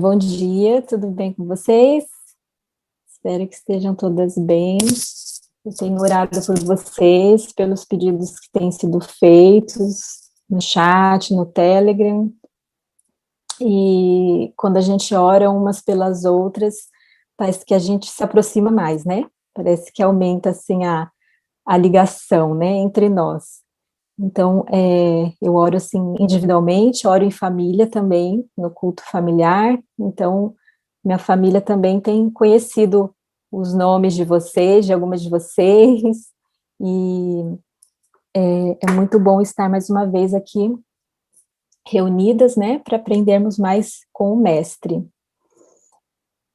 Bom dia, tudo bem com vocês? Espero que estejam todas bem. Eu tenho orado por vocês, pelos pedidos que têm sido feitos no chat, no Telegram. E quando a gente ora umas pelas outras, parece que a gente se aproxima mais, né? Parece que aumenta, assim, a ligação, né, entre nós. Então, eu oro, assim, individualmente, oro em família também, no culto familiar. Então, minha família também tem conhecido os nomes de vocês, de algumas de vocês, e é muito bom estar mais uma vez aqui reunidas, né, para aprendermos mais com o mestre.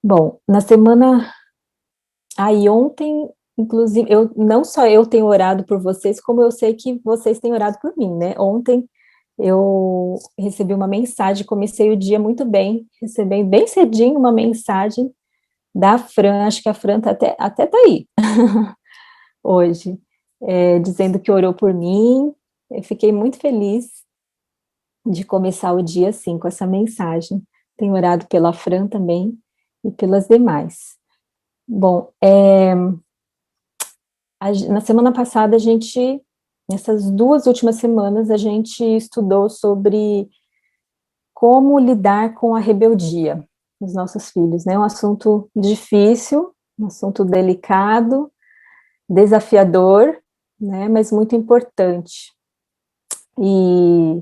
Bom, na semana, aí ontem, inclusive, não só eu tenho orado por vocês, como eu sei que vocês têm orado por mim, né? Ontem eu recebi uma mensagem, comecei o dia muito bem, recebi bem cedinho uma mensagem da Fran, acho que a Fran até tá aí hoje, dizendo que orou por mim. Eu fiquei muito feliz de começar o dia assim, com essa mensagem. Tenho orado pela Fran também e pelas demais. Bom, na semana passada nessas 2 últimas semanas, a gente estudou sobre como lidar com a rebeldia dos nossos filhos, né? Um assunto difícil, um assunto delicado, desafiador, né? Mas muito importante. E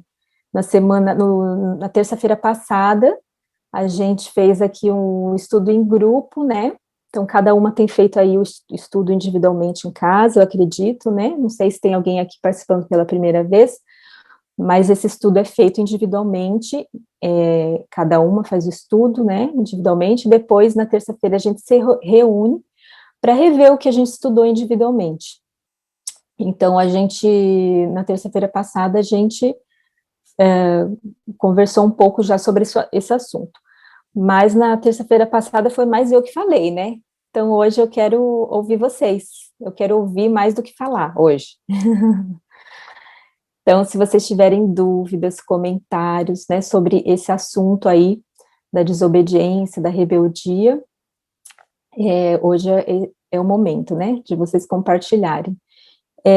na terça-feira passada, a gente fez aqui um estudo em grupo, né? Então, cada uma tem feito aí o estudo individualmente em casa, eu acredito, né? Não sei se tem alguém aqui participando pela primeira vez, mas esse estudo é feito individualmente, cada uma faz o estudo, né, individualmente, depois, na terça-feira, a gente se reúne para rever o que a gente estudou individualmente. Então, na terça-feira passada, a gente conversou um pouco já sobre esse assunto, mas na terça-feira passada foi mais eu que falei, né, então hoje eu quero ouvir vocês, eu quero ouvir mais do que falar hoje. Então, se vocês tiverem dúvidas, comentários, né, sobre esse assunto aí, da desobediência, da rebeldia, hoje é o momento, né, de vocês compartilharem.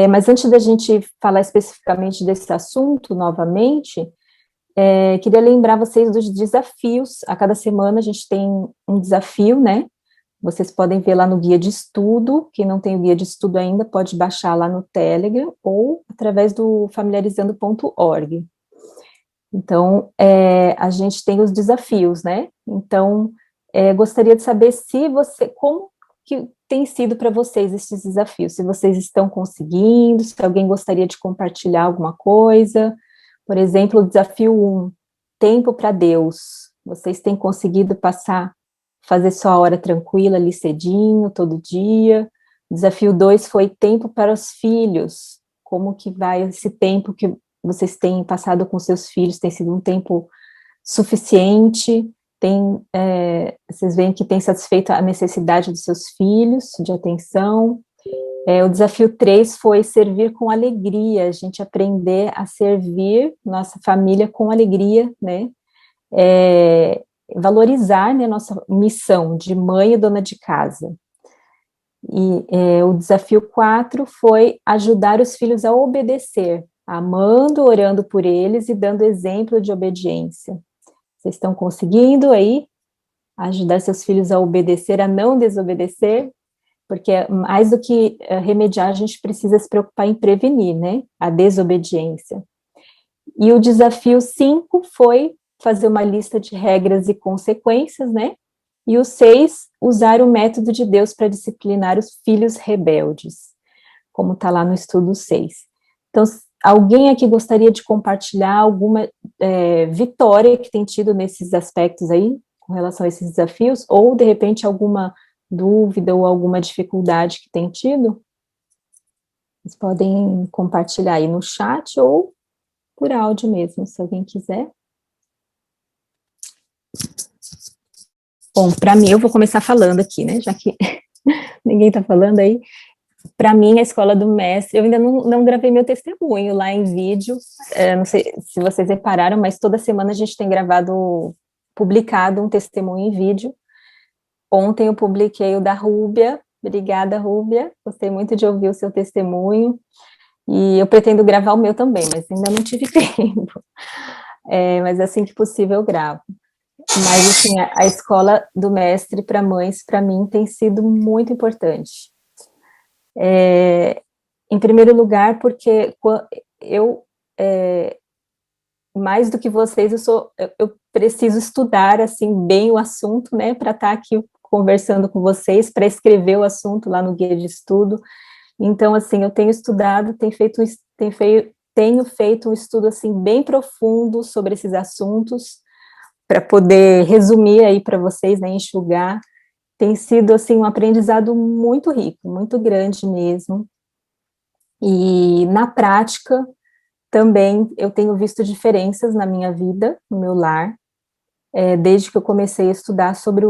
Mas antes da gente falar especificamente desse assunto, novamente, queria lembrar vocês dos desafios. A cada semana a gente tem um desafio, né, vocês podem ver lá no guia de estudo. Quem não tem o guia de estudo ainda pode baixar lá no Telegram ou através do familiarizando.org. Então, a gente tem os desafios, né? Então, gostaria de saber como que tem sido para vocês esses desafios, se vocês estão conseguindo, se alguém gostaria de compartilhar alguma coisa. Por exemplo, o desafio 1, tempo para Deus. Vocês têm conseguido fazer sua hora tranquila ali cedinho, todo dia? O desafio 2 foi tempo para os filhos. Como que vai esse tempo que vocês têm passado com seus filhos? Tem sido um tempo suficiente? Vocês veem que tem satisfeito a necessidade dos seus filhos de atenção? O desafio 3 foi servir com alegria, a gente aprender a servir nossa família com alegria, né? Valorizar, né, nossa missão de mãe e dona de casa. E o desafio 4 foi ajudar os filhos a obedecer, amando, orando por eles e dando exemplo de obediência. Vocês estão conseguindo aí ajudar seus filhos a obedecer, a não desobedecer? Porque mais do que remediar, a gente precisa se preocupar em prevenir, né, a desobediência. E o desafio 5 foi fazer uma lista de regras e consequências, né? E o 6, usar o método de Deus para disciplinar os filhos rebeldes, como está lá no estudo 6. Então, alguém aqui gostaria de compartilhar alguma vitória que tem tido nesses aspectos aí, com relação a esses desafios, ou, de repente, alguma dúvida ou alguma dificuldade que tem tido? Vocês podem compartilhar aí no chat ou por áudio mesmo, se alguém quiser. Bom, para mim, eu vou começar falando aqui, né, já que ninguém está falando aí. Para mim, a Escola do Mestre, eu ainda não gravei meu testemunho lá em vídeo, não sei se vocês repararam, mas toda semana a gente tem gravado publicado um testemunho em vídeo. Ontem eu publiquei o da Rúbia. Obrigada, Rúbia, gostei muito de ouvir o seu testemunho, e eu pretendo gravar o meu também, mas ainda não tive tempo, mas assim que possível eu gravo. Mas, assim, a escola do mestre para mães, para mim, tem sido muito importante. Em primeiro lugar, porque eu, mais do que vocês, eu preciso estudar, assim, bem o assunto, né, para estar aqui conversando com vocês, para escrever o assunto lá no guia de estudo. Então, assim, eu tenho estudado, tenho feito um estudo, assim, bem profundo sobre esses assuntos, para poder resumir aí para vocês, né, enxugar. Tem sido, assim, um aprendizado muito rico, muito grande mesmo. E, na prática, também eu tenho visto diferenças na minha vida, no meu lar, desde que eu comecei a estudar sobre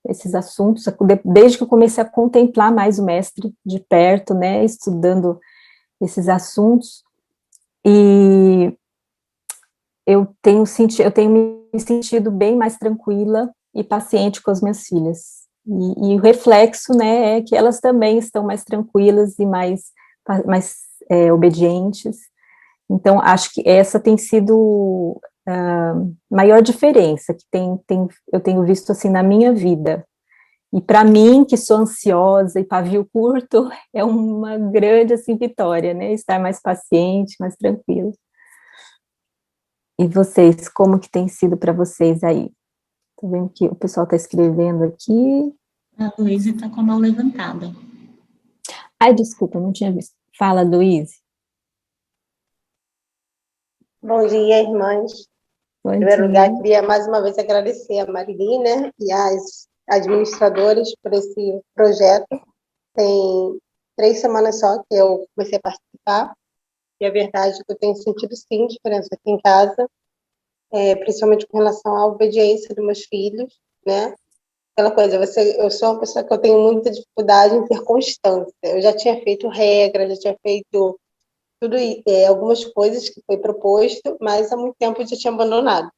esses assuntos, desde que eu comecei a contemplar mais o mestre de perto, né, estudando esses assuntos, e eu tenho me sentido bem mais tranquila e paciente com as minhas filhas. E o reflexo, né, é que elas também estão mais tranquilas e mais obedientes. Então, acho que essa tem sido a maior diferença que eu tenho visto, assim, na minha vida. E para mim, que sou ansiosa e pavio curto, é uma grande, assim, vitória, né, estar mais paciente, mais tranquila. E vocês, como que tem sido para vocês aí? Tô vendo que o pessoal está escrevendo aqui. A Luísa está com a mão levantada. Ai, desculpa, não tinha visto. Fala, Luísa. Bom dia, irmãs. Bom Em primeiro lugar, dia. queria mais uma vez agradecer a Marili, né, e as administradoras por esse projeto. Tem 3 semanas só que eu comecei a participar, e a verdade é que eu tenho sentido, sim, diferença aqui em casa, principalmente com relação à obediência dos meus filhos, né? Aquela coisa, eu sou uma pessoa que eu tenho muita dificuldade em ter constância. Eu já tinha feito regra, já tinha feito tudo, algumas coisas que foi proposto, mas há muito tempo eu já tinha abandonado.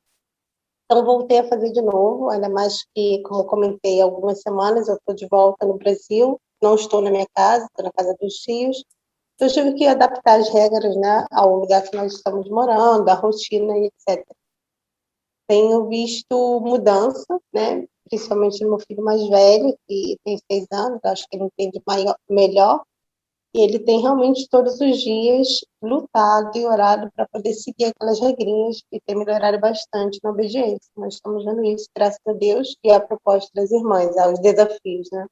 Então, voltei a fazer de novo, ainda mais que, como eu comentei, há algumas semanas eu estou de volta no Brasil, não estou na minha casa, estou na casa dos tios. Então, eu tive que adaptar as regras, né, ao lugar que nós estamos morando, à rotina e etc. Tenho visto mudança, né, principalmente no meu filho mais velho, que tem 6 anos, acho que ele entende melhor, e ele tem realmente todos os dias lutado e orado para poder seguir aquelas regrinhas e ter melhorado bastante na obediência. Nós estamos vendo isso, graças a Deus, e a proposta das irmãs, aos desafios, né?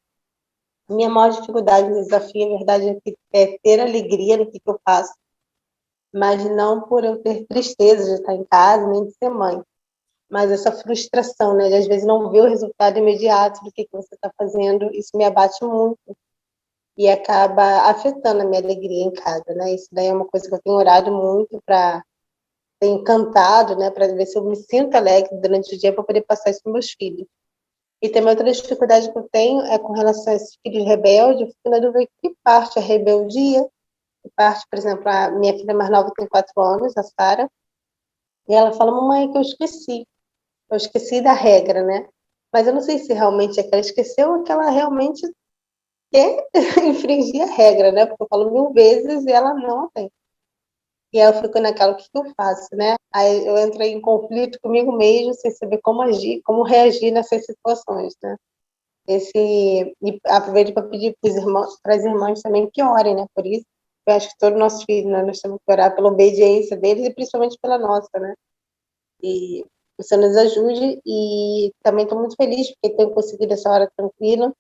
Minha maior dificuldade no desafio, na verdade, é ter alegria no que eu faço, mas não por eu ter tristeza de estar em casa, nem de ser mãe, mas essa frustração, né, de às vezes não ver o resultado imediato do que você está fazendo, isso me abate muito e acaba afetando a minha alegria em casa, né? Isso daí é uma coisa que eu tenho orado muito para ter encantado, né? Para ver se eu me sinto alegre durante o dia para poder passar isso para meus filhos. E também outra dificuldade que eu tenho é com relação a esses filhos rebeldes, eu fico na dúvida que parte é rebeldia, que parte, por exemplo, a minha filha mais nova tem 4 anos, a Sara, e ela fala, mamãe, que eu esqueci da regra, né? Mas eu não sei se realmente é que ela esqueceu ou que ela realmente quer infringir a regra, né? Porque eu falo 1000 vezes e ela não tem. E aí eu fico naquela, o que eu faço, né? Aí eu entrei em conflito comigo mesmo, sem saber como agir, como reagir nessas situações, né? E aproveito para pedir para as irmãs também que orem, né? Por isso, eu acho que todos os nossos filhos, né, nós temos que orar pela obediência deles e principalmente pela nossa, né? E você nos ajude, e também estou muito feliz porque tenho conseguido essa hora tranquila.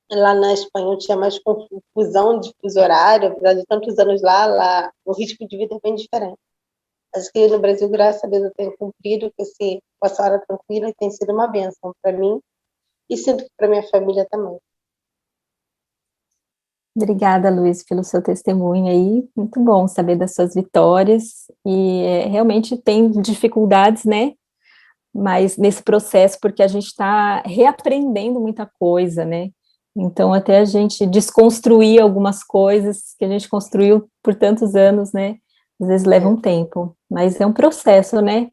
Lá na Espanha eu tinha mais confusão de fuso horário, apesar de tantos anos lá o ritmo de vida é bem diferente. Acho que no Brasil, graças a Deus, eu tenho cumprido com essa hora tranquila, e tem sido uma bênção para mim e sinto que para minha família também. Obrigada, Luiz, pelo seu testemunho aí. Muito bom saber das suas vitórias. E realmente tem dificuldades, né? Mas nesse processo, porque a gente está reaprendendo muita coisa, né? Então, até a gente desconstruir algumas coisas que a gente construiu por tantos anos, né? Às vezes leva um tempo, mas é um processo, né?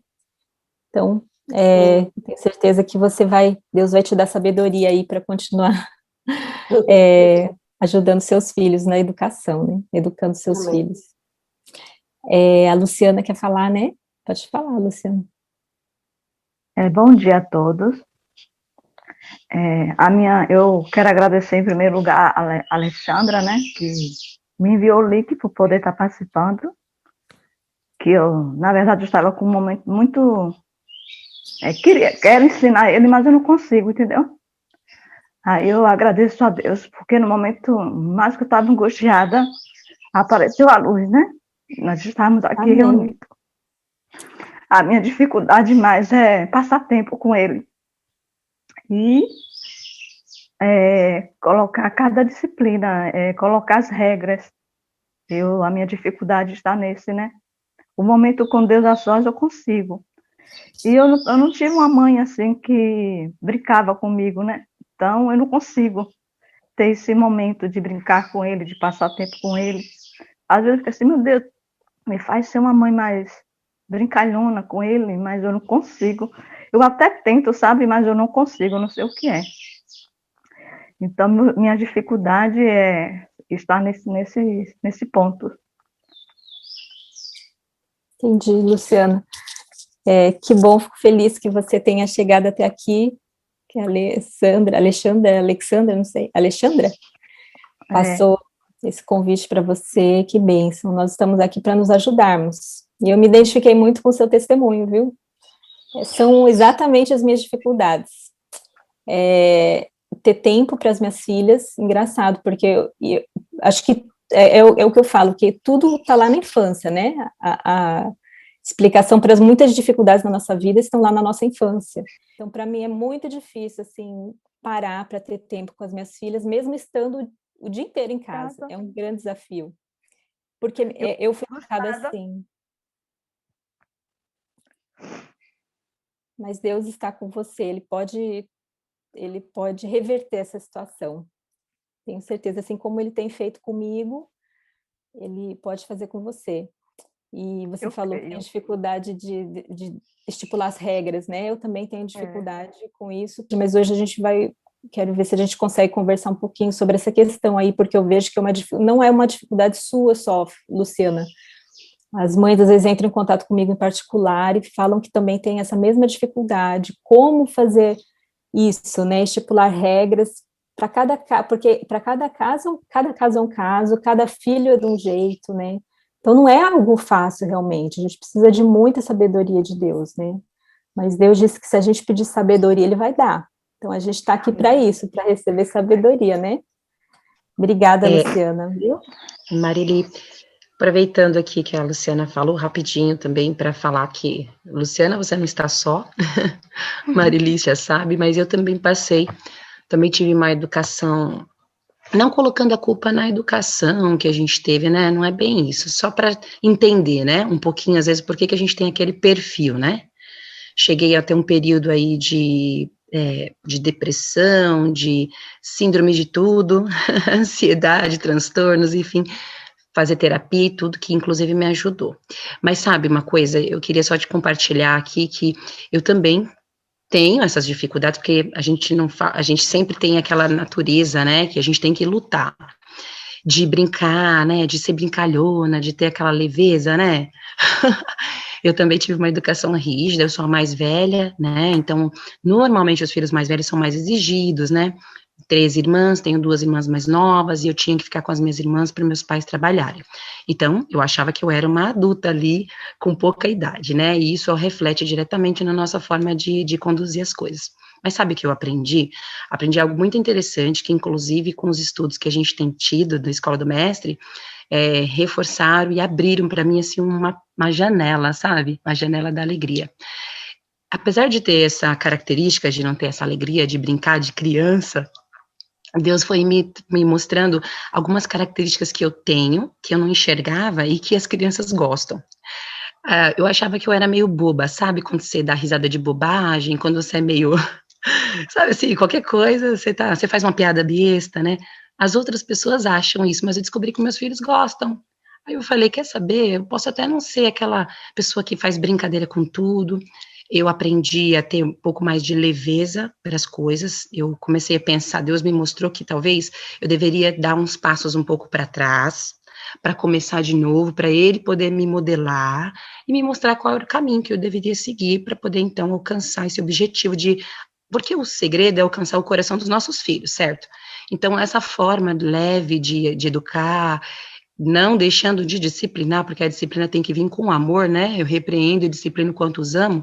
Então, tenho certeza que Deus vai te dar sabedoria aí para continuar ajudando seus filhos na educação, né? Educando seus Amém. filhos. A Luciana quer falar, né? Pode falar, Luciana. Bom dia a todos. Eu quero agradecer em primeiro lugar a Alexandra, né, que me enviou o link para poder estar participando, que eu, na verdade, estava com um momento muito... quero ensinar ele, mas eu não consigo, entendeu? Aí eu agradeço a Deus, porque no momento mais que eu estava angustiada, apareceu a luz, né? Nós estávamos aqui Amém. reunidos. A minha dificuldade mais é passar tempo com ele. E colocar cada disciplina, colocar as regras. A minha dificuldade está nesse, né? O momento com Deus a sós eu consigo. E eu não tive uma mãe assim que brincava comigo, né? Então eu não consigo ter esse momento de brincar com ele, de passar tempo com ele. Às vezes eu fico assim, meu Deus, me faz ser uma mãe mais brincalhona com ele, mas eu não consigo. Eu até tento, sabe? Mas eu não consigo, eu não sei o que é. Então, minha dificuldade é estar nesse ponto. Entendi, Luciana. Que bom, fico feliz que você tenha chegado até aqui, que a Alexandra, não sei, Alexandra, passou esse convite para você, que bênção. Nós estamos aqui para nos ajudarmos. E eu me identifiquei muito com o seu testemunho, viu? São exatamente as minhas dificuldades. Ter tempo para as minhas filhas, engraçado, porque eu acho que é o que eu falo, que tudo está lá na infância, né? A explicação para as muitas dificuldades na nossa vida estão lá na nossa infância. Então, para mim, é muito difícil, assim, parar para ter tempo com as minhas filhas, mesmo estando o dia inteiro em casa. É um grande desafio. Porque eu fui educada assim. Mas Deus está com você, Ele pode reverter essa situação. Tenho certeza, assim como Ele tem feito comigo, Ele pode fazer com você. E você falou que tem dificuldade de estipular as regras, né? Eu também tenho dificuldade com isso, mas hoje quero ver se a gente consegue conversar um pouquinho sobre essa questão aí, porque eu vejo que não é uma dificuldade sua só, Luciana. As mães às vezes entram em contato comigo em particular e falam que também tem essa mesma dificuldade, como fazer isso, né? Estipular regras para porque para cada caso é um caso, cada filho é de um jeito, né? Então não é algo fácil realmente, a gente precisa de muita sabedoria de Deus, né? Mas Deus disse que se a gente pedir sabedoria, Ele vai dar. Então a gente está aqui para isso, para receber sabedoria, né? Obrigada, Luciana. Viu? Marili, aproveitando aqui que a Luciana falou rapidinho também para falar que, Luciana, você não está só, Marili já sabe, mas eu também também tive uma educação, não colocando a culpa na educação que a gente teve, né, não é bem isso, só para entender, né, um pouquinho às vezes por que a gente tem aquele perfil, né, cheguei a ter um período aí de depressão, de síndrome de tudo, ansiedade, transtornos, enfim, fazer terapia e tudo, que inclusive me ajudou. Mas sabe uma coisa, eu queria só te compartilhar aqui que eu também tenho essas dificuldades, porque a gente sempre tem aquela natureza, né, que a gente tem que lutar, de brincar, né, de ser brincalhona, de ter aquela leveza, né, eu também tive uma educação rígida, eu sou a mais velha, né, então, normalmente os filhos mais velhos são mais exigidos, né, 3 irmãs, tenho 2 irmãs mais novas, e eu tinha que ficar com as minhas irmãs para meus pais trabalharem. Então, eu achava que eu era uma adulta ali, com pouca idade, né, e isso reflete diretamente na nossa forma de conduzir as coisas. Mas sabe o que eu aprendi? Aprendi algo muito interessante, que inclusive com os estudos que a gente tem tido da Escola do Mestre, reforçaram e abriram para mim, assim, uma janela, sabe? Uma janela da alegria. Apesar de ter essa característica de não ter essa alegria de brincar de criança, Deus foi me mostrando algumas características que eu tenho, que eu não enxergava e que as crianças gostam. Eu achava que eu era meio boba, sabe? Quando você dá risada de bobagem, quando você é meio, sabe assim, qualquer coisa, você faz uma piada besta, né? As outras pessoas acham isso, mas eu descobri que meus filhos gostam. Aí eu falei, quer saber? Eu posso até não ser aquela pessoa que faz brincadeira com tudo. eu aprendi a ter um pouco mais de leveza para as coisas, eu comecei a pensar, Deus me mostrou que talvez eu deveria dar uns passos um pouco para trás, para começar de novo, para Ele poder me modelar e me mostrar qual era o caminho que eu deveria seguir para poder, então, alcançar esse objetivo de... Porque o segredo é alcançar o coração dos nossos filhos, certo? Então, essa forma leve de educar, não deixando de disciplinar, porque a disciplina tem que vir com amor, né? Eu repreendo e disciplino quanto os amo,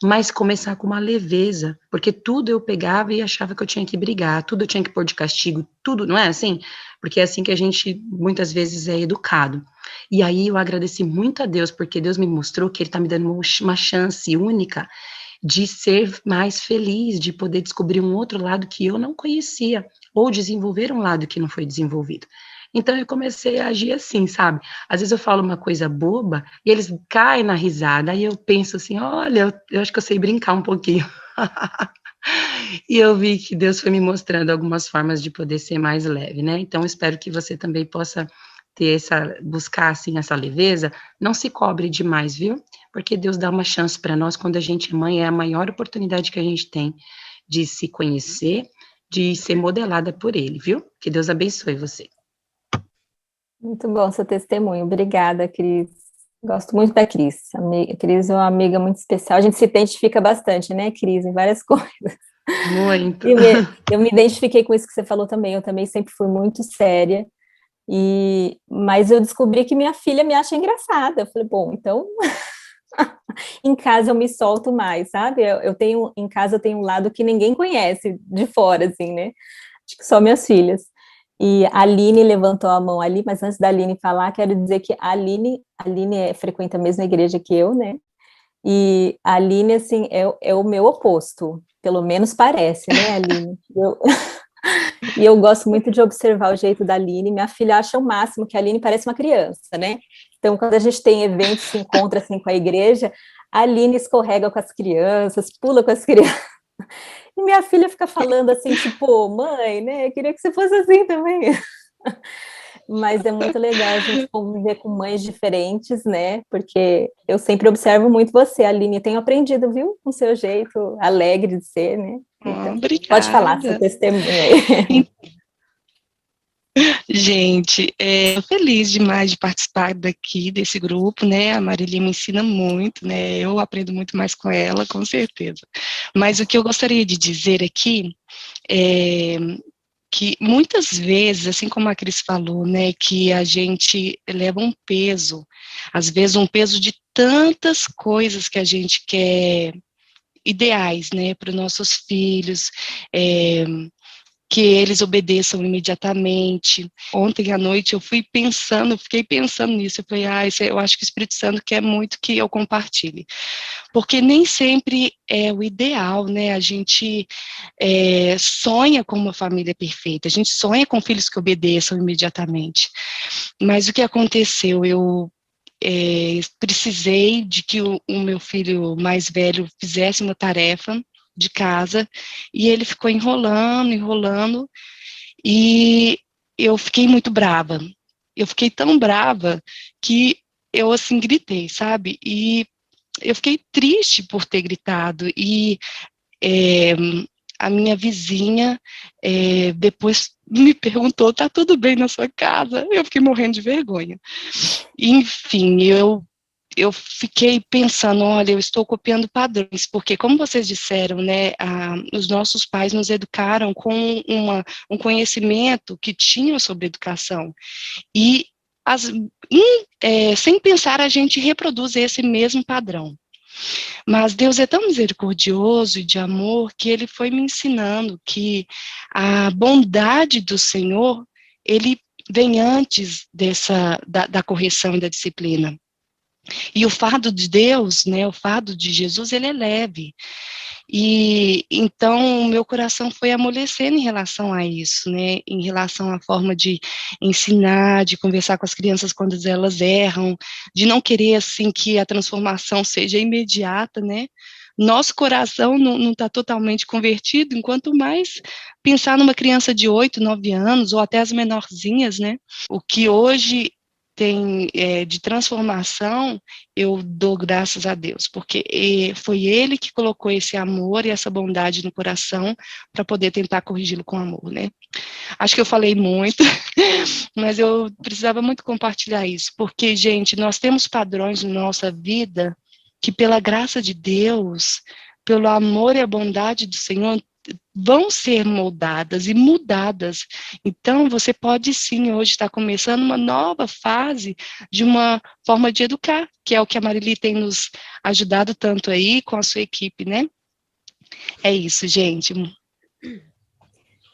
mas começar com uma leveza, porque tudo eu pegava e achava que eu tinha que brigar, tudo eu tinha que pôr de castigo, tudo, não é assim? Porque é assim que a gente, muitas vezes, é educado. E aí eu agradeci muito a Deus, porque Deus me mostrou que Ele está me dando uma chance única de ser mais feliz, de poder descobrir um outro lado que eu não conhecia, ou desenvolver um lado que não foi desenvolvido. Então eu comecei a agir assim, sabe? Às vezes eu falo uma coisa boba e eles caem na risada, aí eu penso assim, olha, eu acho que eu sei brincar um pouquinho. E eu vi que Deus foi me mostrando algumas formas de poder ser mais leve, né? Então espero que você também possa ter buscar assim essa leveza, não se cobre demais, viu? Porque Deus dá uma chance para nós quando a gente é mãe, é a maior oportunidade que a gente tem de se conhecer, de ser modelada por Ele, viu? Que Deus abençoe você. Muito bom seu testemunho. Obrigada, Cris. Gosto muito da Cris. A Cris é uma amiga muito especial. A gente se identifica bastante, né, Cris, em várias coisas. Muito. Eu me identifiquei com isso que você falou também. Eu também sempre fui muito séria. Mas eu descobri que minha filha me acha engraçada. Eu falei, bom, então em casa eu me solto mais, sabe? Em casa eu tenho um lado que ninguém conhece de fora, assim, né? Acho que só minhas filhas. E a Aline levantou a mão ali, mas antes da Aline falar, quero dizer que a Aline frequenta a mesma igreja que eu, né? E a Aline, assim, é o meu oposto, pelo menos parece, né, Aline? E eu gosto muito de observar o jeito da Aline. Minha filha acha o máximo que a Aline parece uma criança, né? Então, quando a gente tem eventos, se encontra assim com a igreja, a Aline escorrega com as crianças, pula com as crianças. E minha filha fica falando assim, tipo, mãe, né? Eu queria que você fosse assim também. Mas é muito legal a gente conviver com mães diferentes, né? Porque eu sempre observo muito você, Aline. Eu tenho aprendido, viu? Com seu jeito alegre de ser, né? Então, Obrigada. pode falar seu testemunho aí. Gente, tô feliz demais de participar desse grupo, né? A Marili me ensina muito, né? Eu aprendo muito mais com ela, com certeza. Mas o que eu gostaria de dizer aqui é que muitas vezes, assim como a Cris falou, né, que a gente leva um peso, às vezes um peso de tantas coisas que a gente quer, ideais, né, para os nossos filhos, que eles obedeçam imediatamente. Ontem à noite eu fiquei pensando nisso, eu falei, eu acho que o Espírito Santo quer muito que eu compartilhe, porque nem sempre é o ideal, né, a gente sonha com uma família perfeita, a gente sonha com filhos que obedeçam imediatamente, mas o que aconteceu, eu precisei de que o meu filho mais velho fizesse uma tarefa de casa, e ele ficou enrolando, e eu fiquei muito brava. Eu fiquei tão brava que eu, assim, gritei, sabe? E eu fiquei triste por ter gritado, e a minha vizinha depois me perguntou, tá tudo bem na sua casa? Eu fiquei morrendo de vergonha. Enfim, eu fiquei pensando, olha, eu estou copiando padrões, porque como vocês disseram, né, os nossos pais nos educaram com um conhecimento que tinham sobre educação, e sem pensar a gente reproduz esse mesmo padrão. Mas Deus é tão misericordioso e de amor que Ele foi me ensinando que a bondade do Senhor, Ele vem antes da correção e da disciplina. E o fardo de Deus, né, o fardo de Jesus, ele é leve. E então o meu coração foi amolecendo em relação a isso, né, em relação à forma de ensinar, de conversar com as crianças quando elas erram, de não querer assim que a transformação seja imediata, né. Nosso coração não está totalmente convertido, enquanto mais pensar numa criança de 8, 9 anos, ou até as menorzinhas, né, o que hoje tem de transformação, eu dou graças a Deus, porque foi Ele que colocou esse amor e essa bondade no coração para poder tentar corrigi-lo com amor, né? Acho que eu falei muito, mas eu precisava muito compartilhar isso, porque, gente, nós temos padrões na nossa vida que, pela graça de Deus, pelo amor e a bondade do Senhor, vão ser moldadas e mudadas. Então, você pode sim, hoje, estar começando uma nova fase de uma forma de educar, que é o que a Marili tem nos ajudado tanto aí com a sua equipe, né? É isso, gente.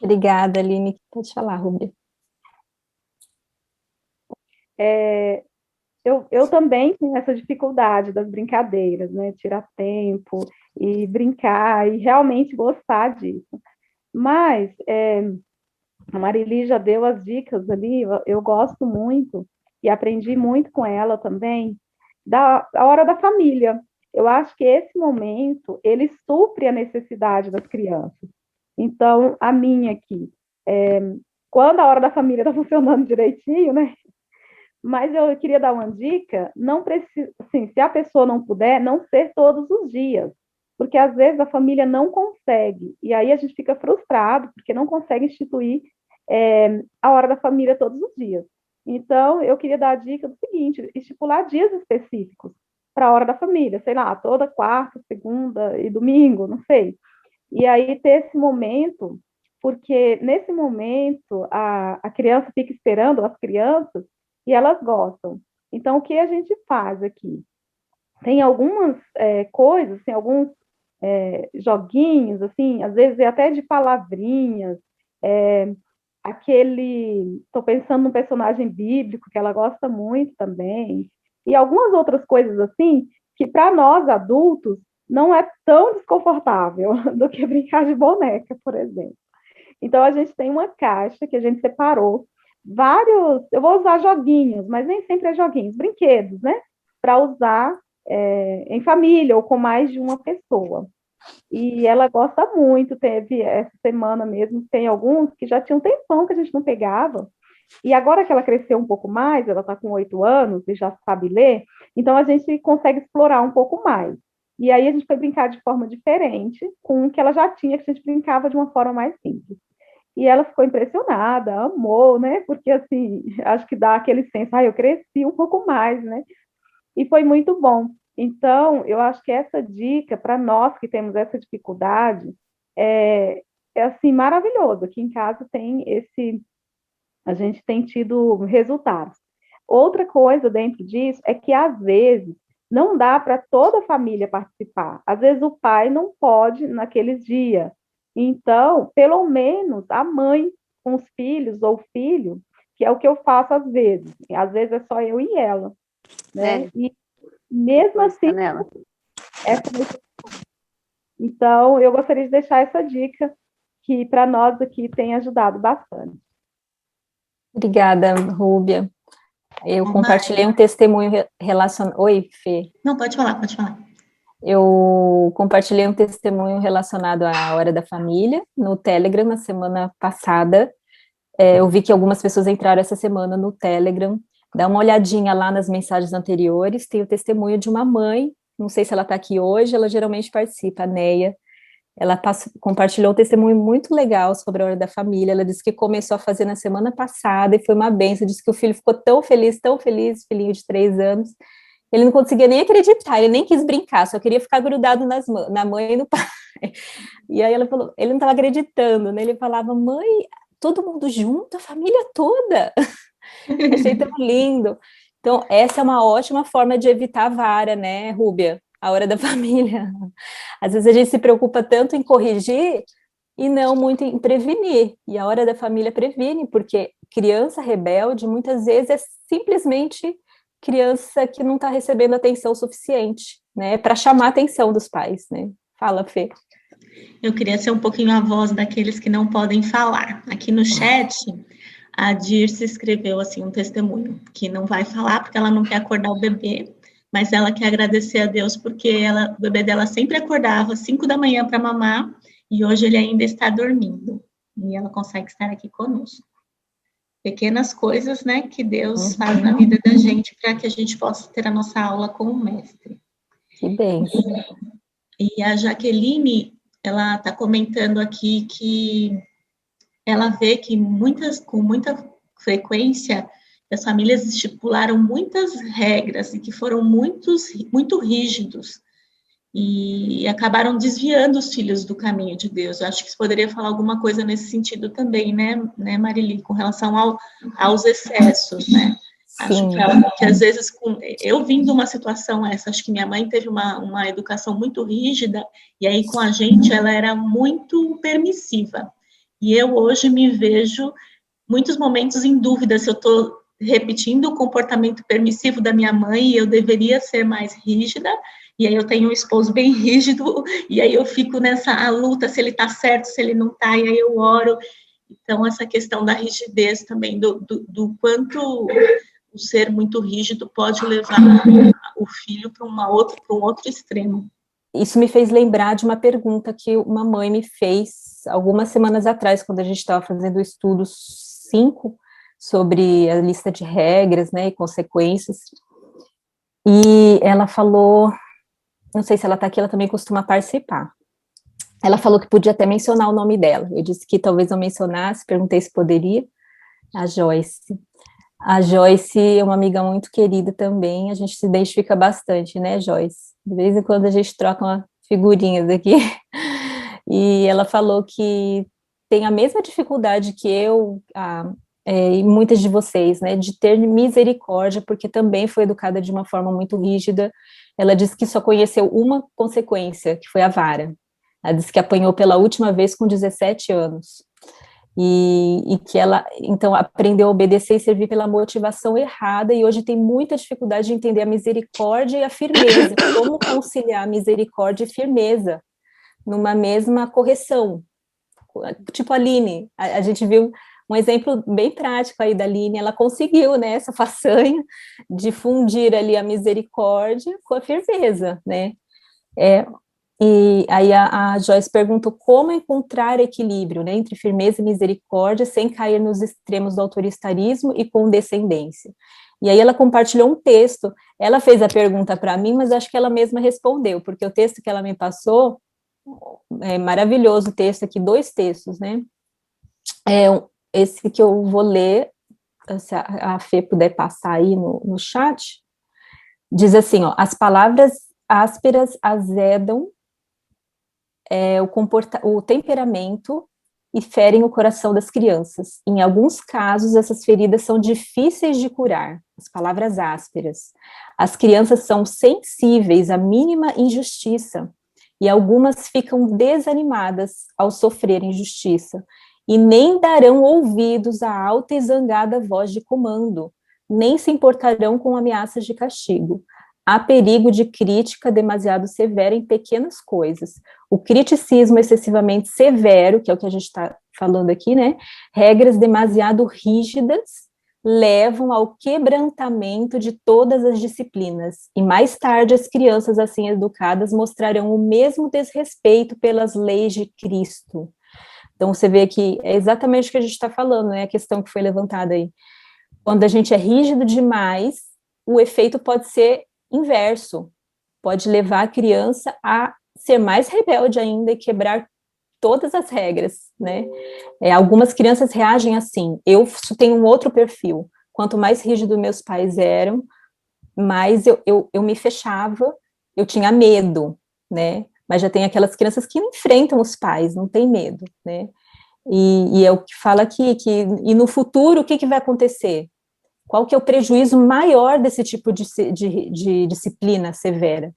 Obrigada, Aline. Pode falar, Rubia. Eu também tenho essa dificuldade das brincadeiras, né? Tirar tempo e brincar e realmente gostar disso. Mas a Marili já deu as dicas ali, eu gosto muito e aprendi muito com ela também, da hora da família. Eu acho que esse momento, ele supre a necessidade das crianças. Então, a minha aqui, quando a hora da família está funcionando direitinho, né? Mas eu queria dar uma dica, não precisa, assim, se a pessoa não puder, não ser todos os dias, porque às vezes a família não consegue, e aí a gente fica frustrado, porque não consegue instituir a hora da família todos os dias. Então, eu queria dar a dica do seguinte, estipular dias específicos para a hora da família, sei lá, toda quarta, segunda e domingo, não sei. E aí ter esse momento, porque nesse momento a criança fica esperando, as crianças, e elas gostam. Então, o que a gente faz aqui? Tem algumas coisas, tem alguns joguinhos, assim, às vezes é até de palavrinhas, estou pensando num personagem bíblico que ela gosta muito também, e algumas outras coisas assim, que para nós adultos não é tão desconfortável do que brincar de boneca, por exemplo. Então, a gente tem uma caixa que a gente separou, eu vou usar joguinhos, mas nem sempre é joguinhos, brinquedos, né? Para usar em família ou com mais de uma pessoa. E ela gosta muito, teve essa semana mesmo, tem alguns que já tinham um tempão que a gente não pegava, e agora que ela cresceu um pouco mais, ela está com 8 anos e já sabe ler, então a gente consegue explorar um pouco mais. E aí a gente foi brincar de forma diferente com o que ela já tinha, que a gente brincava de uma forma mais simples. E ela ficou impressionada, amou, né? Porque, assim, acho que dá aquele senso, eu cresci um pouco mais, né? E foi muito bom. Então, eu acho que essa dica, para nós que temos essa dificuldade, assim, maravilhoso. Aqui em casa a gente tem tido resultados. Outra coisa dentro disso é que, às vezes, não dá para toda a família participar. Às vezes, o pai não pode naqueles dias. Então, pelo menos a mãe com os filhos ou filho, que é o que eu faço às vezes. Às vezes é só eu e ela, né? E mesmo assim, então eu gostaria de deixar essa dica que para nós aqui tem ajudado bastante. Obrigada, Rúbia. Eu compartilhei um testemunho relacionado. Oi, Fê. Não, pode falar, pode falar. Eu compartilhei um testemunho relacionado à Hora da Família no Telegram na semana passada. Eu vi que algumas pessoas entraram essa semana no Telegram. Dá uma olhadinha lá nas mensagens anteriores. Tem o testemunho de uma mãe. Não sei se ela está aqui hoje, ela geralmente participa, a Neia. Ela compartilhou um testemunho muito legal sobre a Hora da Família. Ela disse que começou a fazer na semana passada e foi uma benção. Disse que o filho ficou tão feliz, filhinho de 3 anos. Ele não conseguia nem acreditar, ele nem quis brincar, só queria ficar grudado na mãe e no pai. E aí ela falou, ele não estava acreditando, né? Ele falava, mãe, todo mundo junto, a família toda. Achei tão lindo. Então, essa é uma ótima forma de evitar a vara, né, Rúbia? A Hora da Família. Às vezes a gente se preocupa tanto em corrigir e não muito em prevenir. E a Hora da Família previne, porque criança rebelde, muitas vezes, é simplesmente criança que não está recebendo atenção suficiente, né, para chamar a atenção dos pais, né? Fala, Fê. Eu queria ser um pouquinho a voz daqueles que não podem falar. Aqui no chat, a Dirce escreveu, assim, um testemunho, que não vai falar porque ela não quer acordar o bebê, mas ela quer agradecer a Deus porque o bebê dela sempre acordava às 5 da manhã para mamar, e hoje ele ainda está dormindo, e ela consegue estar aqui conosco. pequenas coisas, né, que Deus faz na vida da gente para que a gente possa ter a nossa aula com o mestre. Que bem. E a Jaqueline, ela está comentando aqui que ela vê que com muita frequência, as famílias estipularam muitas regras e que foram muito rígidos e acabaram desviando os filhos do caminho de Deus. Eu acho que você poderia falar alguma coisa nesse sentido também, né Marili, com relação aos excessos, né? Acho que às vezes, eu vim de uma situação essa, acho que minha mãe teve uma educação muito rígida, e aí com a gente ela era muito permissiva. E eu hoje me vejo, muitos momentos, em dúvida se eu estou repetindo o comportamento permissivo da minha mãe e eu deveria ser mais rígida, e aí eu tenho um esposo bem rígido, e aí eu fico nessa luta, se ele está certo, se ele não está, e aí eu oro. Então, essa questão da rigidez também, do quanto o ser muito rígido pode levar o filho para um outro extremo. Isso me fez lembrar de uma pergunta que uma mãe me fez algumas semanas atrás, quando a gente estava fazendo o estudo 5 sobre a lista de regras, né, e consequências. E ela falou, não sei se ela está aqui, ela também costuma participar. Ela falou que podia até mencionar o nome dela. Eu disse que talvez não mencionasse, perguntei se poderia. A Joyce. A Joyce é uma amiga muito querida também, a gente se identifica bastante, né, Joyce? De vez em quando a gente troca umas figurinhas aqui. E ela falou que tem a mesma dificuldade que eu, e muitas de vocês, né, de ter misericórdia, porque também foi educada de uma forma muito rígida. Ela disse que só conheceu uma consequência, que foi a vara. Ela disse que apanhou pela última vez com 17 anos. E que ela, então, aprendeu a obedecer e servir pela motivação errada, e hoje tem muita dificuldade de entender a misericórdia e a firmeza, como conciliar misericórdia e firmeza numa mesma correção. Tipo a Aline, a gente viu um exemplo bem prático aí da Aline, ela conseguiu, né, essa façanha de fundir ali a misericórdia com a firmeza, né, e aí a Joyce perguntou como encontrar equilíbrio, né, entre firmeza e misericórdia, sem cair nos extremos do autoritarismo e condescendência. E aí ela compartilhou um texto, ela fez a pergunta para mim, mas acho que ela mesma respondeu, porque o texto que ela me passou, é maravilhoso o texto aqui, 2 textos, né, esse que eu vou ler, se a Fê puder passar aí no chat, diz assim, ó, as palavras ásperas azedam o temperamento e ferem o coração das crianças. Em alguns casos, essas feridas são difíceis de curar, as palavras ásperas. As crianças são sensíveis à mínima injustiça, e algumas ficam desanimadas ao sofrer injustiça, e nem darão ouvidos à alta e zangada voz de comando, nem se importarão com ameaças de castigo. Há perigo de crítica demasiado severa em pequenas coisas. O criticismo excessivamente severo, que é o que a gente está falando aqui, né? Regras demasiado rígidas levam ao quebrantamento de todas as disciplinas. E mais tarde, as crianças assim educadas mostrarão o mesmo desrespeito pelas leis de Cristo. Então, você vê que é exatamente o que a gente está falando, né? A questão que foi levantada aí. Quando a gente é rígido demais, o efeito pode ser inverso, pode levar a criança a ser mais rebelde ainda e quebrar todas as regras, né? Algumas crianças reagem assim. Eu tenho um outro perfil. Quanto mais rígido meus pais eram, mais eu me fechava, eu tinha medo, né? Mas já tem aquelas crianças que enfrentam os pais, não tem medo, né? E é o que fala aqui, e no futuro, o que vai acontecer? Qual que é o prejuízo maior desse tipo de disciplina severa?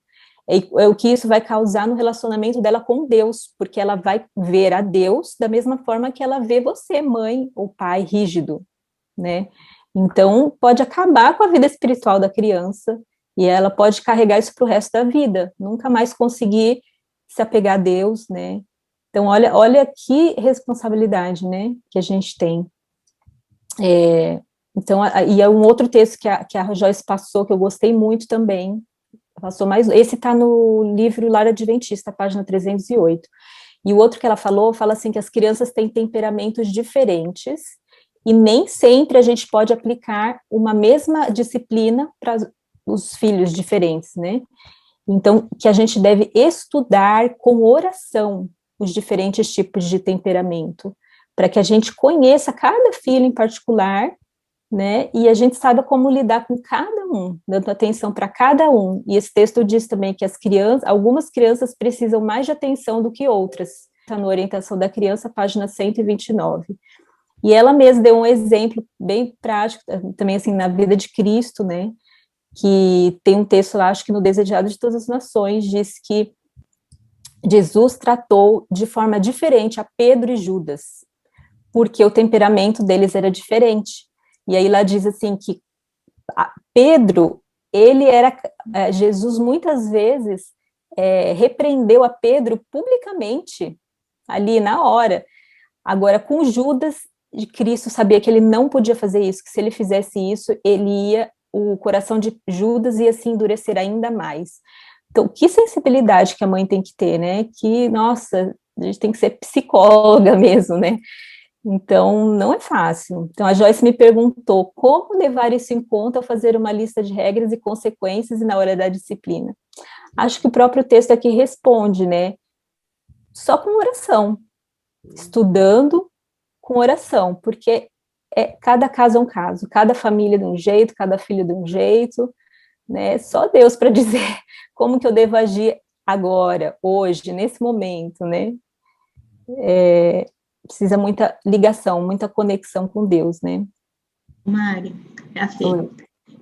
É o que isso vai causar no relacionamento dela com Deus, porque ela vai ver a Deus da mesma forma que ela vê você, mãe ou pai, rígido, né? Então, pode acabar com a vida espiritual da criança, e ela pode carregar isso para o resto da vida, nunca mais conseguir se apegar a Deus, né? Então, olha que responsabilidade, né, que a gente tem. Então, e é um outro texto que a Joyce passou, que eu gostei muito também, passou mais, esse está no livro Lar Adventista, página 308, e o outro que ela falou, fala assim, que as crianças têm temperamentos diferentes, e nem sempre a gente pode aplicar uma mesma disciplina para os filhos diferentes, né? Então, que a gente deve estudar com oração os diferentes tipos de temperamento, para que a gente conheça cada filho em particular, né, e a gente saiba como lidar com cada um, dando atenção para cada um. E esse texto diz também que algumas crianças precisam mais de atenção do que outras. Está na Orientação da Criança, página 129. E ela mesma deu um exemplo bem prático, também assim, na vida de Cristo, né, que tem um texto lá, acho que no Desejado de Todas as Nações, diz que Jesus tratou de forma diferente a Pedro e Judas, porque o temperamento deles era diferente. E aí lá diz assim que Pedro, Jesus muitas vezes repreendeu a Pedro publicamente, ali na hora. Agora, com Judas, Cristo sabia que ele não podia fazer isso, que se ele fizesse isso, o coração de Judas ia se endurecer ainda mais. Então, que sensibilidade que a mãe tem que ter, né? Que, nossa, a gente tem que ser psicóloga mesmo, né? Então, não é fácil. Então, a Joyce me perguntou como levar isso em conta ao fazer uma lista de regras e consequências e na hora da disciplina. Acho que o próprio texto aqui responde, né? Só com oração, estudando com oração, porque cada caso é um caso, cada família de um jeito, cada filho de um jeito, né? Só Deus para dizer como que eu devo agir agora, hoje, nesse momento, né? Precisa muita ligação, muita conexão com Deus, né? Mari, é a Fê.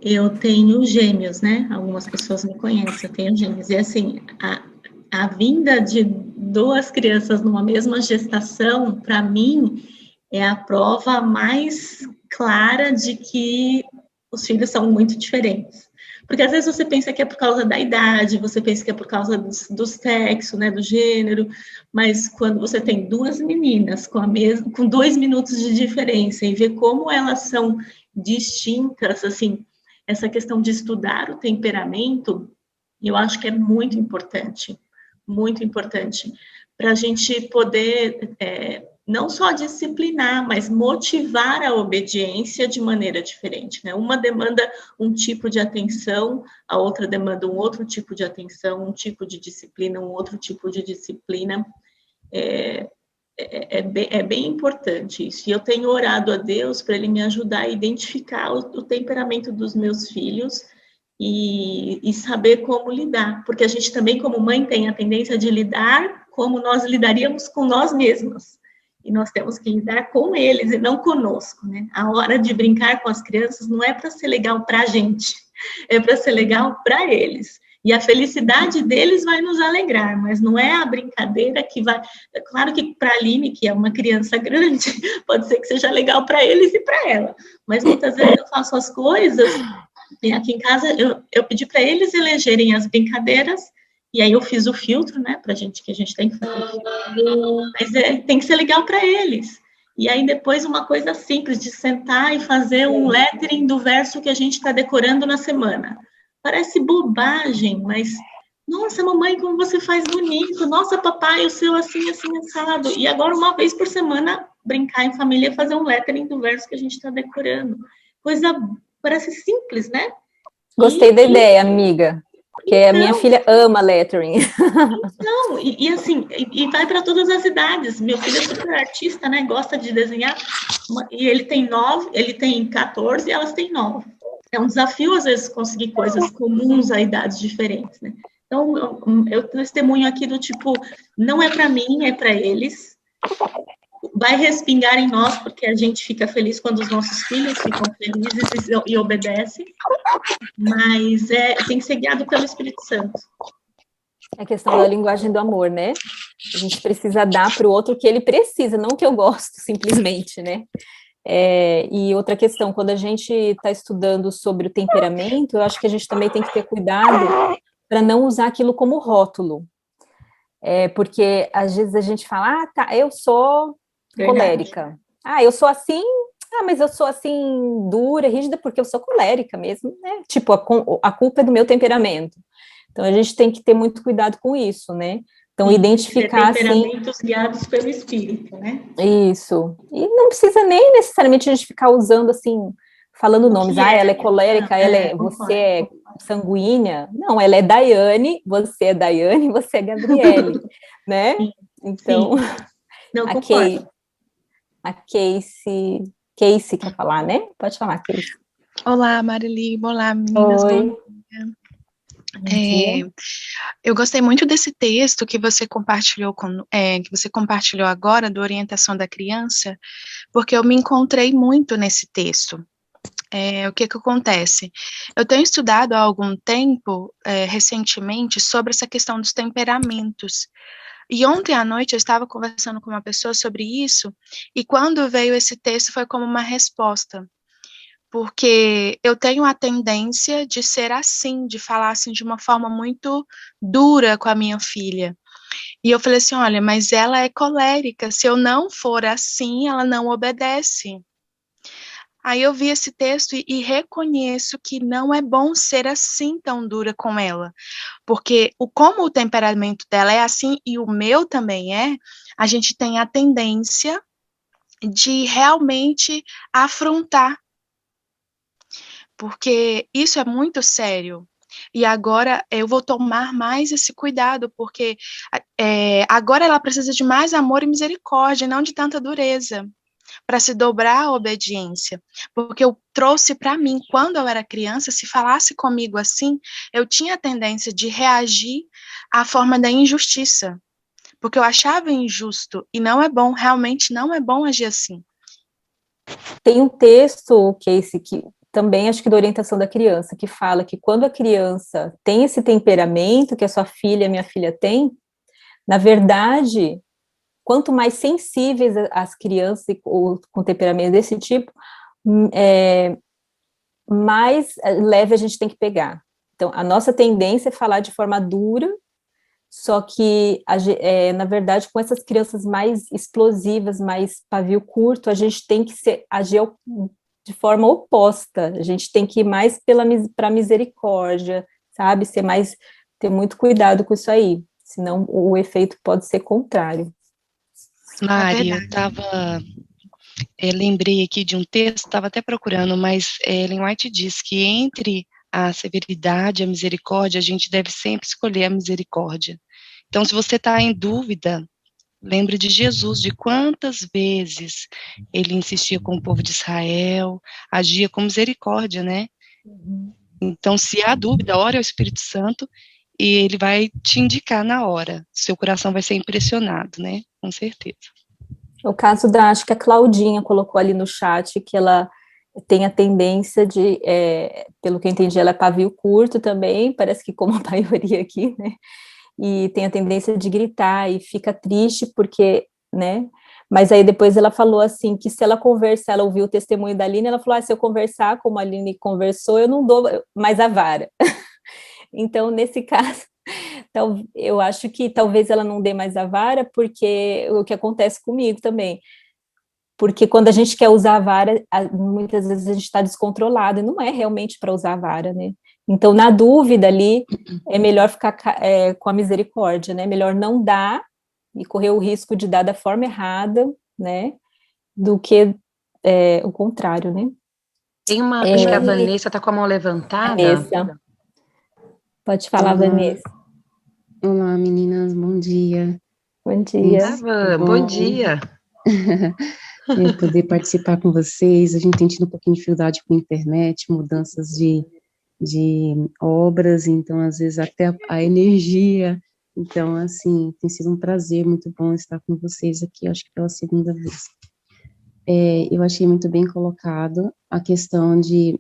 Eu tenho gêmeos, né? Algumas pessoas me conhecem, eu tenho gêmeos. E assim, a vinda de duas crianças numa mesma gestação, para mim, é a prova mais clara de que os filhos são muito diferentes. Porque às vezes você pensa que é por causa da idade, você pensa que é por causa do sexo, né, do gênero, mas quando você tem duas meninas com 2 minutos de diferença e vê como elas são distintas, assim, essa questão de estudar o temperamento, eu acho que é muito importante para a gente poder não só disciplinar, mas motivar a obediência de maneira diferente, né? Uma demanda um tipo de atenção, a outra demanda um outro tipo de atenção, um tipo de disciplina, um outro tipo de disciplina. É bem importante isso. E eu tenho orado a Deus para Ele me ajudar a identificar o temperamento dos meus filhos e saber como lidar. Porque a gente também, como mãe, tem a tendência de lidar como nós lidaríamos com nós mesmas. E nós temos que lidar com eles e não conosco, né? A hora de brincar com as crianças não é para ser legal para a gente, é para ser legal para eles. E a felicidade deles vai nos alegrar, mas não é a brincadeira que vai... É claro que para a Aline, que é uma criança grande, pode ser que seja legal para eles e para ela. Mas muitas vezes eu faço as coisas, e aqui em casa eu pedi para eles elegerem as brincadeiras, e aí eu fiz o filtro, né, que a gente tem que fazer o filtro, mas tem que ser legal para eles. E aí depois uma coisa simples de sentar e fazer um lettering do verso que a gente está decorando na semana. Parece bobagem, mas, nossa, mamãe, como você faz bonito, nossa, papai, o seu assim, assim, assado. E agora, uma vez por semana, brincar em família, fazer um lettering do verso que a gente está decorando. Coisa, parece simples, né? Gostei da ideia, amiga. Porque a minha filha ama lettering. Então, assim, vai para todas as idades. Meu filho é super artista, né? Gosta de desenhar. E ele tem 14 e elas têm 9. É um desafio, às vezes, conseguir coisas comuns a idades diferentes, né? Então, eu testemunho aqui do tipo, não é para mim, é para eles. Vai respingar em nós, porque a gente fica feliz quando os nossos filhos ficam felizes e obedecem. Mas tem que ser guiado pelo Espírito Santo. É a questão da linguagem do amor, né? A gente precisa dar para o outro o que ele precisa, não o que eu gosto, simplesmente, né? E outra questão, quando a gente está estudando sobre o temperamento, eu acho que a gente também tem que ter cuidado para não usar aquilo como rótulo. Porque às vezes a gente fala, tá, eu sou colérica. Eu sou assim, mas eu sou assim, dura, rígida, porque eu sou colérica mesmo, né? Tipo, a culpa é do meu temperamento. Então, a gente tem que ter muito cuidado com isso, né? Então, identificar, assim... temperamentos guiados pelo espírito, né? Isso. E não precisa nem necessariamente a gente ficar usando, assim, falando nomes. Ela é colérica, você é sanguínea. Não, ela é Daiane, você é Daiane, você é Gabriele, né? Então, sim. Não, concordo. A Casey quer falar, né? Pode falar, Casey. Olá, Marili. Olá, meninas. Oi. Bom dia. Eu gostei muito desse texto que você compartilhou agora, do Orientação da Criança, porque eu me encontrei muito nesse texto. O que acontece? Eu tenho estudado há algum tempo, recentemente, sobre essa questão dos temperamentos. E ontem à noite eu estava conversando com uma pessoa sobre isso, e quando veio esse texto foi como uma resposta. Porque eu tenho a tendência de ser assim, de falar assim de uma forma muito dura com a minha filha. E eu falei assim, olha, mas ela é colérica, se eu não for assim, ela não obedece. Aí eu vi esse texto e reconheço que não é bom ser assim tão dura com ela, porque como o temperamento dela é assim e o meu também a gente tem a tendência de realmente afrontar, porque isso é muito sério. E agora eu vou tomar mais esse cuidado, porque agora ela precisa de mais amor e misericórdia, não de tanta dureza, para se dobrar à obediência. Porque eu trouxe para mim, quando eu era criança, se falasse comigo assim, eu tinha a tendência de reagir à forma da injustiça, porque eu achava injusto, e não é bom, realmente não é bom agir assim. Tem um texto, Casey, que também acho que da orientação da criança, que fala que quando a criança tem esse temperamento que a sua filha, minha filha tem, na verdade, quanto mais sensíveis as crianças com temperamento desse tipo, mais leve a gente tem que pegar. Então, a nossa tendência é falar de forma dura, só que, na verdade, com essas crianças mais explosivas, mais pavio curto, a gente tem que agir de forma oposta, a gente tem que ir mais para a misericórdia, sabe? Ter muito cuidado com isso aí, senão o efeito pode ser contrário. Mari, lembrei aqui de um texto, estava até procurando, mas Ellen White diz que entre a severidade e a misericórdia, a gente deve sempre escolher a misericórdia. Então, se você está em dúvida, lembre de Jesus, de quantas vezes ele insistia com o povo de Israel, agia com misericórdia, né? Então, se há dúvida, ore ao Espírito Santo e ele vai te indicar na hora. Seu coração vai ser impressionado, né? Com certeza. O caso acho que a Claudinha colocou ali no chat, que ela tem a tendência de, pelo que eu entendi, ela é pavio curto também, parece que como a maioria aqui, né? E tem a tendência de gritar e fica triste porque, né? Mas aí depois ela falou assim, que se ela conversar, ela ouviu o testemunho da Aline, ela falou, se eu conversar como a Aline conversou, eu não dou mais a vara. Então, nesse caso, eu acho que talvez ela não dê mais a vara, porque o que acontece comigo também, porque quando a gente quer usar a vara, muitas vezes a gente está descontrolado, e não é realmente para usar a vara, né? Então, na dúvida ali, é melhor ficar com a misericórdia, né? Melhor não dar e correr o risco de dar da forma errada, né? Do que o contrário, né? Tem acho que a Vanessa está com a mão levantada. Vanessa. Pode falar, Olá. Vanessa. Olá, meninas, bom dia. Bom dia. Bom dia. Poder participar com vocês. A gente tem tido um pouquinho de dificuldade com a internet, mudanças de obras, então, às vezes, até a energia. Então, assim, tem sido um prazer muito bom estar com vocês aqui, acho que pela segunda vez. Eu achei muito bem colocado a questão de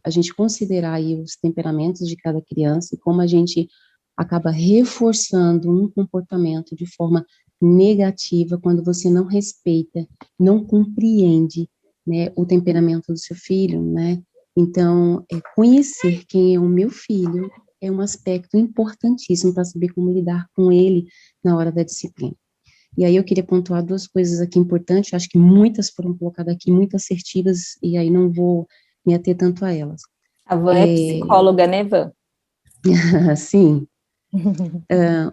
a gente considerar aí os temperamentos de cada criança e como a gente acaba reforçando um comportamento de forma negativa quando você não respeita, não compreende, né, o temperamento do seu filho, né? Então, conhecer quem é o meu filho é um aspecto importantíssimo para saber como lidar com ele na hora da disciplina. E aí eu queria pontuar duas coisas aqui importantes, acho que muitas foram colocadas aqui, muito assertivas, e aí não vou me ater tanto a elas. A Van é psicóloga, né, Van? Sim.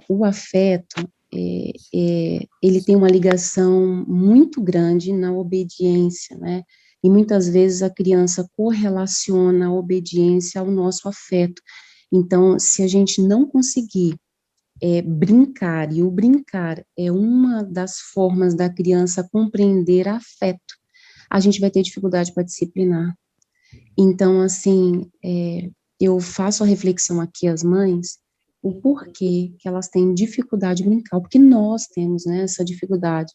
O afeto, ele tem uma ligação muito grande na obediência, né? E muitas vezes a criança correlaciona a obediência ao nosso afeto. Então, se a gente não conseguir brincar, e o brincar é uma das formas da criança compreender afeto, a gente vai ter dificuldade para disciplinar. Então, assim, eu faço a reflexão aqui às mães, o porquê que elas têm dificuldade de brincar, porque nós temos, né, essa dificuldade.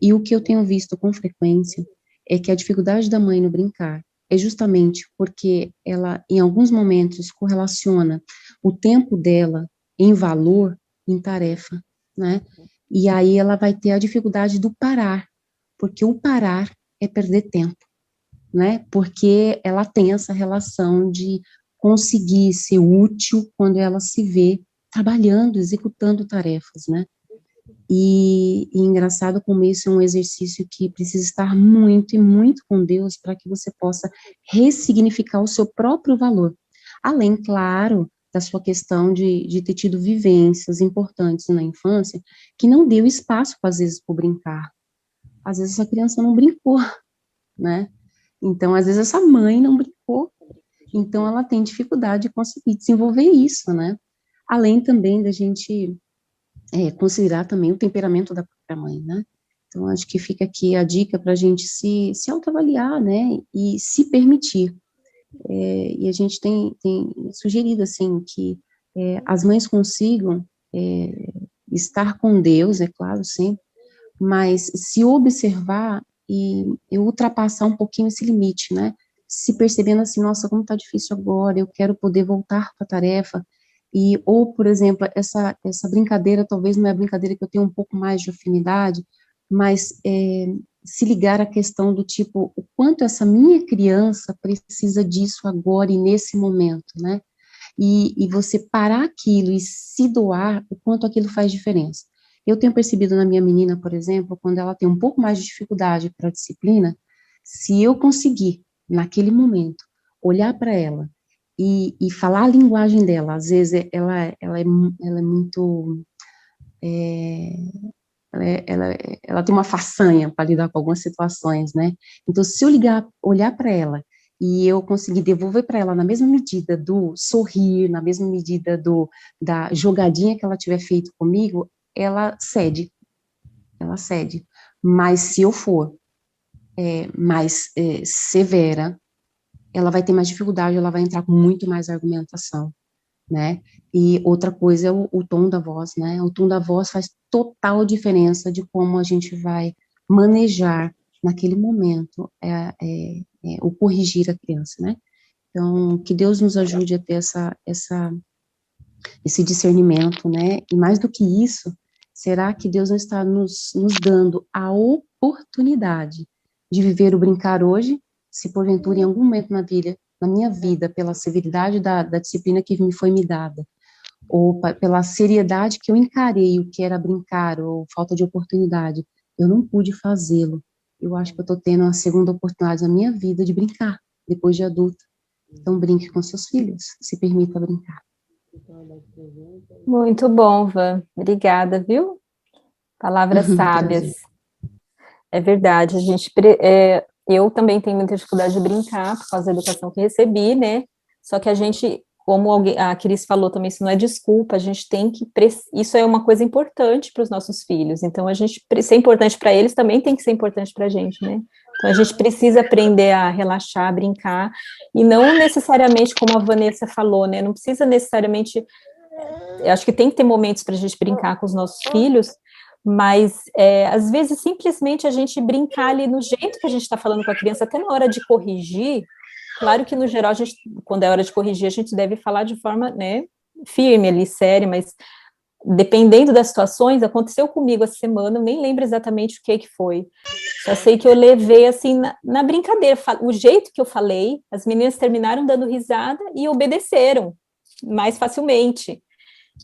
E o que eu tenho visto com frequência é que a dificuldade da mãe no brincar é justamente porque ela, em alguns momentos, correlaciona o tempo dela em valor, em tarefa, né? E aí ela vai ter a dificuldade do parar, porque o parar é perder tempo, né? Porque ela tem essa relação de conseguir ser útil quando ela se vê trabalhando, executando tarefas, né? E engraçado como isso é um exercício que precisa estar muito e muito com Deus para que você possa ressignificar o seu próprio valor. Além, claro, da sua questão de ter tido vivências importantes na infância, que não deu espaço, às vezes, para brincar. Às vezes, essa criança não brincou, né? Então, às vezes, essa mãe não brincou. Então, ela tem dificuldade de conseguir desenvolver isso, né? Além também da gente considerar também o temperamento da própria mãe, né? Então, acho que fica aqui a dica para a gente se autoavaliar, né? E se permitir. E a gente tem sugerido, assim, que as mães consigam estar com Deus, é claro, sempre, mas se observar e ultrapassar um pouquinho esse limite, né? Se percebendo assim, nossa, como tá difícil agora, eu quero poder voltar para a tarefa, ou, por exemplo, essa brincadeira, talvez não é a brincadeira que eu tenho um pouco mais de afinidade, mas se ligar à questão do tipo, o quanto essa minha criança precisa disso agora e nesse momento, né? E você parar aquilo e se doar, o quanto aquilo faz diferença. Eu tenho percebido na minha menina, por exemplo, quando ela tem um pouco mais de dificuldade para a disciplina, se eu conseguir, naquele momento, olhar para ela e falar a linguagem dela, às vezes ela é muito... ela tem uma façanha para lidar com algumas situações, né? Então, se eu olhar para ela e eu conseguir devolver para ela na mesma medida do sorrir, na mesma medida da jogadinha que ela tiver feito comigo, ela cede. Mas se eu for mais severa, ela vai ter mais dificuldade, ela vai entrar com muito mais argumentação, né? E outra coisa é o tom da voz, né? O tom da voz faz total diferença de como a gente vai manejar naquele momento o corrigir a criança, né? Então, que Deus nos ajude a ter esse discernimento, né? E mais do que isso, será que Deus não está nos dando a oportunidade de viver o brincar hoje, se porventura em algum momento na minha vida, pela severidade da disciplina que me foi me dada, ou pela seriedade que eu encarei o que era brincar, ou falta de oportunidade, eu não pude fazê-lo. Eu acho que eu estou tendo uma segunda oportunidade na minha vida de brincar, depois de adulta. Então, brinque com seus filhos, se permita brincar. Muito bom, Van. Obrigada, viu? Palavras sábias. É verdade, eu também tenho muita dificuldade de brincar por causa da educação que recebi, né? Só que a gente, como a Cris falou também, isso não é desculpa, a gente tem que, isso é uma coisa importante para os nossos filhos, então se é importante para eles, também tem que ser importante para a gente, né? Então a gente precisa aprender a relaxar, a brincar, e não necessariamente, como a Vanessa falou, né? Não precisa necessariamente, eu acho que tem que ter momentos para a gente brincar com os nossos filhos, mas às vezes simplesmente a gente brincar ali no jeito que a gente está falando com a criança, até na hora de corrigir. Claro que no geral, quando é hora de corrigir, a gente deve falar de forma, né, firme ali, séria, mas dependendo das situações, aconteceu comigo essa semana, eu nem lembro exatamente o que foi, só sei que eu levei assim na brincadeira, o jeito que eu falei, as meninas terminaram dando risada e obedeceram mais facilmente.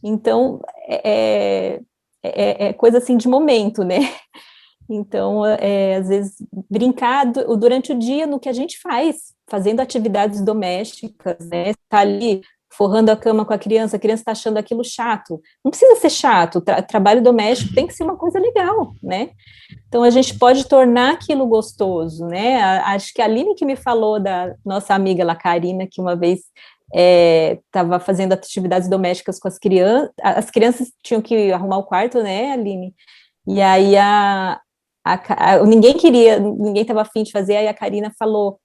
Então, é coisa assim de momento, né? Então, às vezes, brincar durante o dia no que a gente faz, fazendo atividades domésticas, né? Tá ali forrando a cama com a criança está achando aquilo chato. Não precisa ser chato, trabalho doméstico tem que ser uma coisa legal, né? Então, a gente pode tornar aquilo gostoso, né? Acho que a Aline que me falou da nossa amiga lá, Karina, que uma vez estava fazendo atividades domésticas com as crianças tinham que arrumar o quarto, né, Aline? E aí ninguém estava afim de fazer, aí a Karina falou,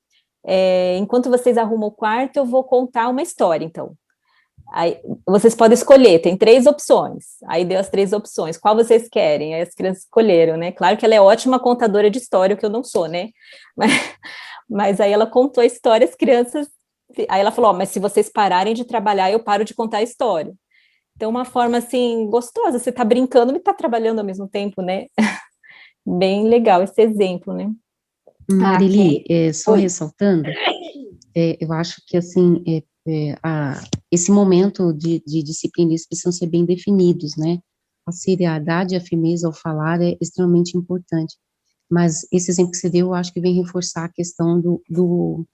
enquanto vocês arrumam o quarto, eu vou contar uma história, então. Aí, vocês podem escolher, tem 3 opções. Aí deu as 3 opções, qual vocês querem? Aí as crianças escolheram, né? Claro que ela é ótima contadora de história, o que eu não sou, né? Mas aí ela contou a história, as crianças... Aí ela falou, mas se vocês pararem de trabalhar, eu paro de contar a história. Então, uma forma, assim, gostosa, você tá brincando e tá trabalhando ao mesmo tempo, né? Bem legal esse exemplo, né? Marili, só Oi. ressaltando, eu acho que, assim, esse momento de disciplina, eles precisam ser bem definidos, né? A seriedade e a firmeza ao falar é extremamente importante. Mas esse exemplo que você deu, eu acho que vem reforçar a questão do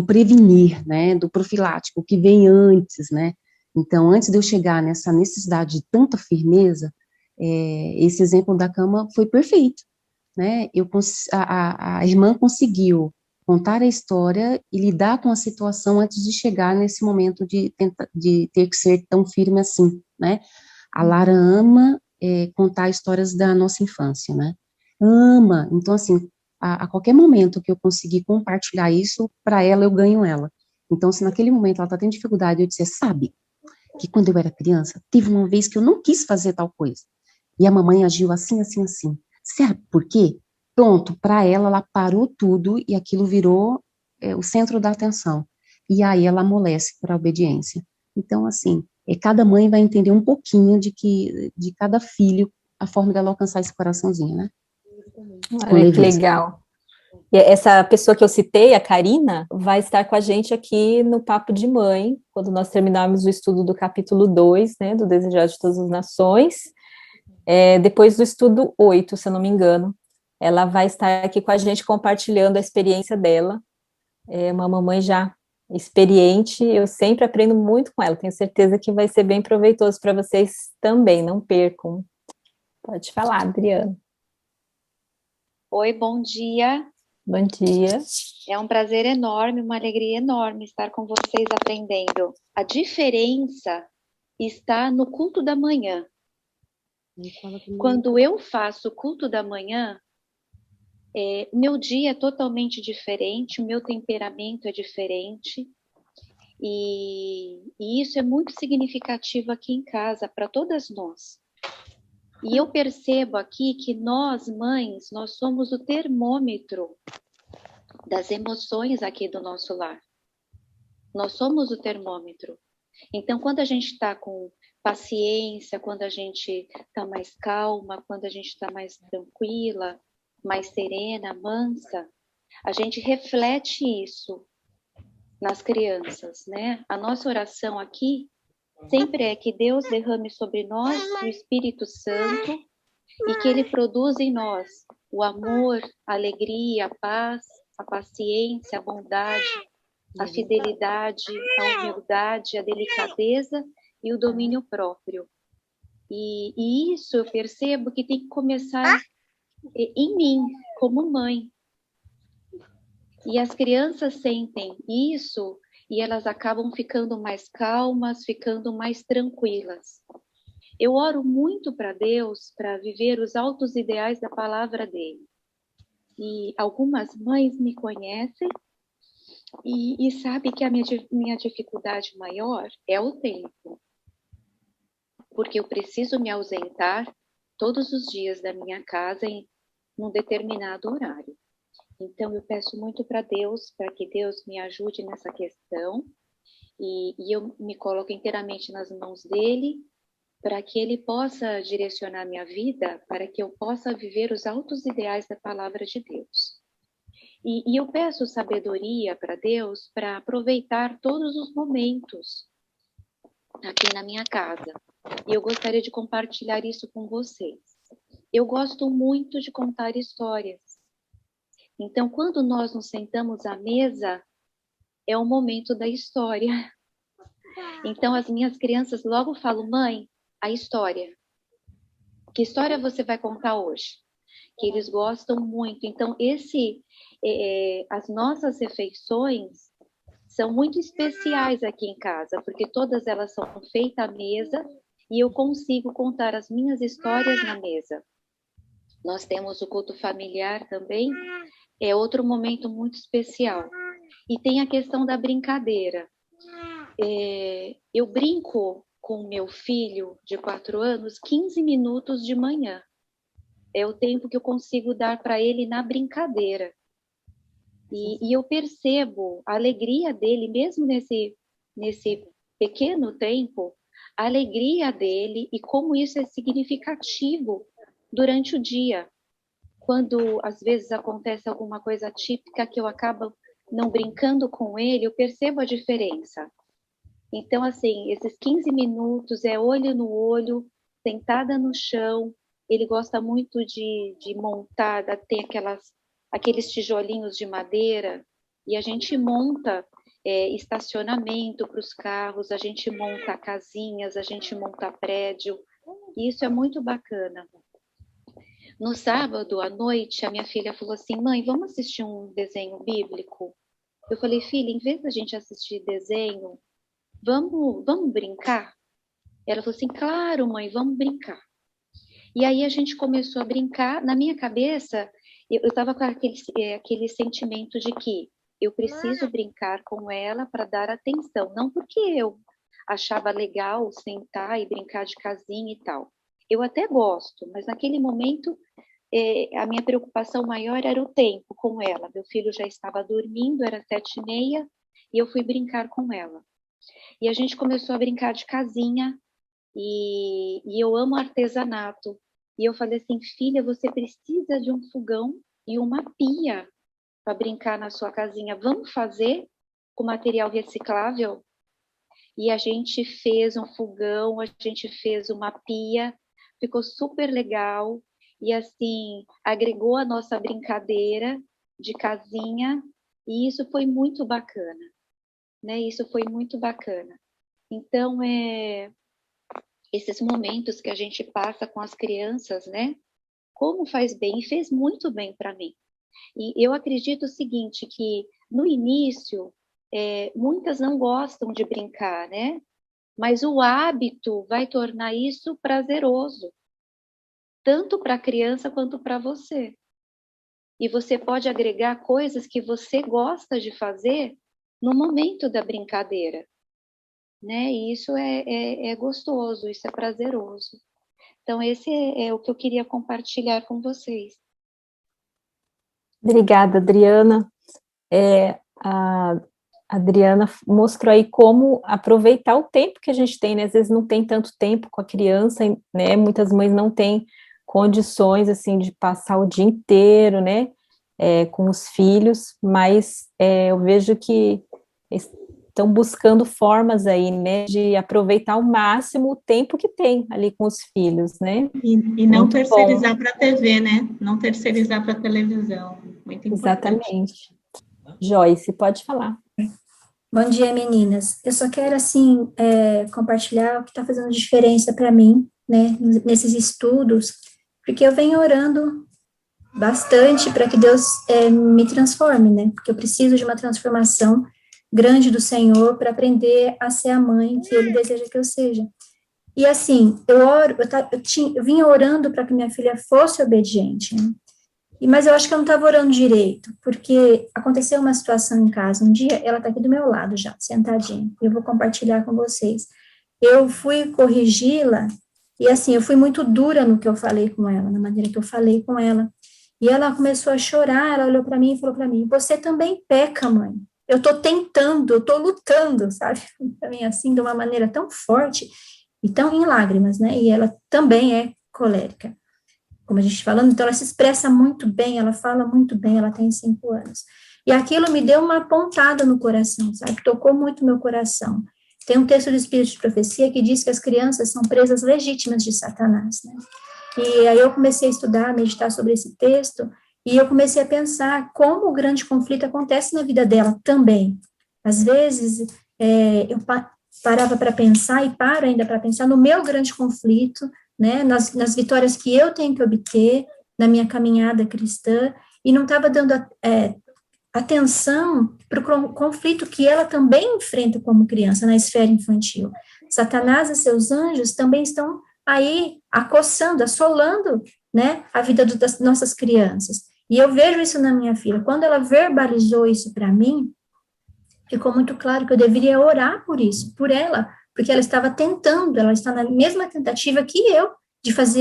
prevenir, né? Do profilático, que vem antes, né? Então, antes de eu chegar nessa necessidade de tanta firmeza, esse exemplo da cama foi perfeito, né? A irmã conseguiu contar a história e lidar com a situação antes de chegar nesse momento de ter que ser tão firme assim, né? A Lara ama contar histórias da nossa infância, né? Ama. Então, assim, a qualquer momento que eu conseguir compartilhar isso, para ela, eu ganho ela. Então, se naquele momento ela está tendo dificuldade, eu disser, sabe, que quando eu era criança, teve uma vez que eu não quis fazer tal coisa, e a mamãe agiu assim, assim, assim. Sabe por quê? Pronto, para ela parou tudo e aquilo virou o centro da atenção. E aí ela amolece para a obediência. Então, assim, cada mãe vai entender um pouquinho de cada filho, a forma dela alcançar esse coraçãozinho, né? Olha que legal. E essa pessoa que eu citei, a Karina, vai estar com a gente aqui no Papo de Mãe, quando nós terminarmos o estudo do capítulo 2, né, do Desejado de Todas as Nações, depois do estudo 8, se eu não me engano. Ela vai estar aqui com a gente compartilhando a experiência dela. É uma mamãe já experiente, eu sempre aprendo muito com ela, tenho certeza que vai ser bem proveitoso para vocês também, não percam. Pode falar, Adriana. Oi, bom dia. Bom dia. É um prazer enorme, uma alegria enorme estar com vocês aprendendo. A diferença está no culto da manhã. Quando eu faço o culto da manhã, meu dia é totalmente diferente, o meu temperamento é diferente, e isso é muito significativo aqui em casa, para todas nós. E eu percebo aqui que nós, mães, nós somos o termômetro das emoções aqui do nosso lar. Nós somos o termômetro. Então, quando a gente está com paciência, quando a gente está mais calma, quando a gente está mais tranquila, mais serena, mansa, a gente reflete isso nas crianças, né? A nossa oração aqui sempre é que Deus derrame sobre nós o Espírito Santo e que Ele produza em nós o amor, a alegria, a paz, a paciência, a bondade, a fidelidade, a humildade, a delicadeza e o domínio próprio. E isso eu percebo que tem que começar em mim, como mãe. E as crianças sentem isso e elas acabam ficando mais calmas, ficando mais tranquilas. Eu oro muito para Deus para viver os altos ideais da palavra dele. E algumas mães me conhecem e sabem que a minha dificuldade maior é o tempo. Porque eu preciso me ausentar todos os dias da minha casa em um determinado horário. Então, eu peço muito para Deus, para que Deus me ajude nessa questão, e eu me coloco inteiramente nas mãos dele, para que ele possa direcionar minha vida, para que eu possa viver os altos ideais da palavra de Deus. E eu peço sabedoria para Deus, para aproveitar todos os momentos aqui na minha casa. E eu gostaria de compartilhar isso com vocês. Eu gosto muito de contar histórias. Então, quando nós nos sentamos à mesa, é o momento da história. Então, as minhas crianças logo falam, mãe, a história. Que história você vai contar hoje? Que eles gostam muito. Então, as nossas refeições são muito especiais aqui em casa, porque todas elas são feitas à mesa e eu consigo contar as minhas histórias na mesa. Nós temos o culto familiar também, é outro momento muito especial. E tem a questão da brincadeira. Eu brinco com o meu filho de 4 anos 15 minutos de manhã. É o tempo que eu consigo dar para ele na brincadeira. E eu percebo a alegria dele, mesmo nesse pequeno tempo, a alegria dele e como isso é significativo durante o dia. Quando, às vezes, acontece alguma coisa típica que eu acabo não brincando com ele, eu percebo a diferença. Então, assim, esses 15 minutos é olho no olho, sentada no chão. Ele gosta muito de montar, tem aqueles tijolinhos de madeira, e a gente monta estacionamento para os carros, a gente monta casinhas, a gente monta prédio, e isso é muito bacana. No sábado, à noite, a minha filha falou assim, mãe, vamos assistir um desenho bíblico? Eu falei, filha, em vez da gente assistir desenho, vamos brincar? Ela falou assim, claro, mãe, vamos brincar. E aí a gente começou a brincar. Na minha cabeça, eu estava com aquele sentimento de que eu preciso brincar com ela para dar atenção. Não porque eu achava legal sentar e brincar de casinha e tal. Eu até gosto, mas naquele momento a minha preocupação maior era o tempo com ela. Meu filho já estava dormindo, era 7h30, e eu fui brincar com ela. E a gente começou a brincar de casinha, e eu amo artesanato. E eu falei assim, filha, você precisa de um fogão e uma pia para brincar na sua casinha. Vamos fazer com material reciclável? E a gente fez um fogão, a gente fez uma pia, ficou super legal. E assim, agregou a nossa brincadeira de casinha. E isso foi muito bacana, né? Isso foi muito bacana. Então, esses momentos que a gente passa com as crianças, né? Como faz bem, e fez muito bem para mim. E eu acredito o seguinte, que no início, muitas não gostam de brincar, né? Mas o hábito vai tornar isso prazeroso, tanto para a criança quanto para você. E você pode agregar coisas que você gosta de fazer no momento da brincadeira. Né? E isso é gostoso, isso é prazeroso. Então, esse é o que eu queria compartilhar com vocês. Obrigada, Adriana. A Adriana mostrou aí como aproveitar o tempo que a gente tem, né? Às vezes não tem tanto tempo com a criança, né? Muitas mães não têm condições, assim, de passar o dia inteiro, né? Com os filhos, mas eu vejo que estão buscando formas aí, né, de aproveitar ao máximo o tempo que tem ali com os filhos, né? E não terceirizar para a TV, né? Não terceirizar para a televisão. Muito importante. Exatamente. Joyce, pode falar. Bom dia, meninas. Eu só quero, assim, compartilhar o que está fazendo diferença para mim, né, nesses estudos, porque eu venho orando bastante para que Deus me transforme, né, porque eu preciso de uma transformação grande do Senhor para aprender a ser a mãe que Ele deseja que eu seja. E assim, eu vinha orando para que minha filha fosse obediente, né? Mas eu acho que eu não estava orando direito, porque aconteceu uma situação em casa, um dia, ela está aqui do meu lado já, sentadinha, e eu vou compartilhar com vocês. Eu fui corrigi-la, e assim, eu fui muito dura no que eu falei com ela, na maneira que eu falei com ela, e ela começou a chorar, ela olhou para mim e falou para mim, você também peca, mãe. Eu estou tentando, eu estou lutando, sabe? Também assim, de uma maneira tão forte e tão em lágrimas, né? E ela também é colérica, como a gente falando, então ela se expressa muito bem, ela fala muito bem, ela tem 5 anos. E aquilo me deu uma pontada no coração, sabe? Tocou muito meu coração. Tem um texto do Espírito de Profecia que diz que as crianças são presas legítimas de Satanás, né? E aí eu comecei a estudar, a meditar sobre esse texto, e eu comecei a pensar como o grande conflito acontece na vida dela também. Às vezes, parava para pensar, e paro ainda para pensar no meu grande conflito, né, nas vitórias que eu tenho que obter na minha caminhada cristã, e não estava dando atenção para o conflito que ela também enfrenta como criança na esfera infantil. Satanás e seus anjos também estão aí acossando, assolando, né, a vida das nossas crianças. E eu vejo isso na minha filha. Quando ela verbalizou isso para mim, ficou muito claro que eu deveria orar por isso, por ela, porque ela estava tentando, ela está na mesma tentativa que eu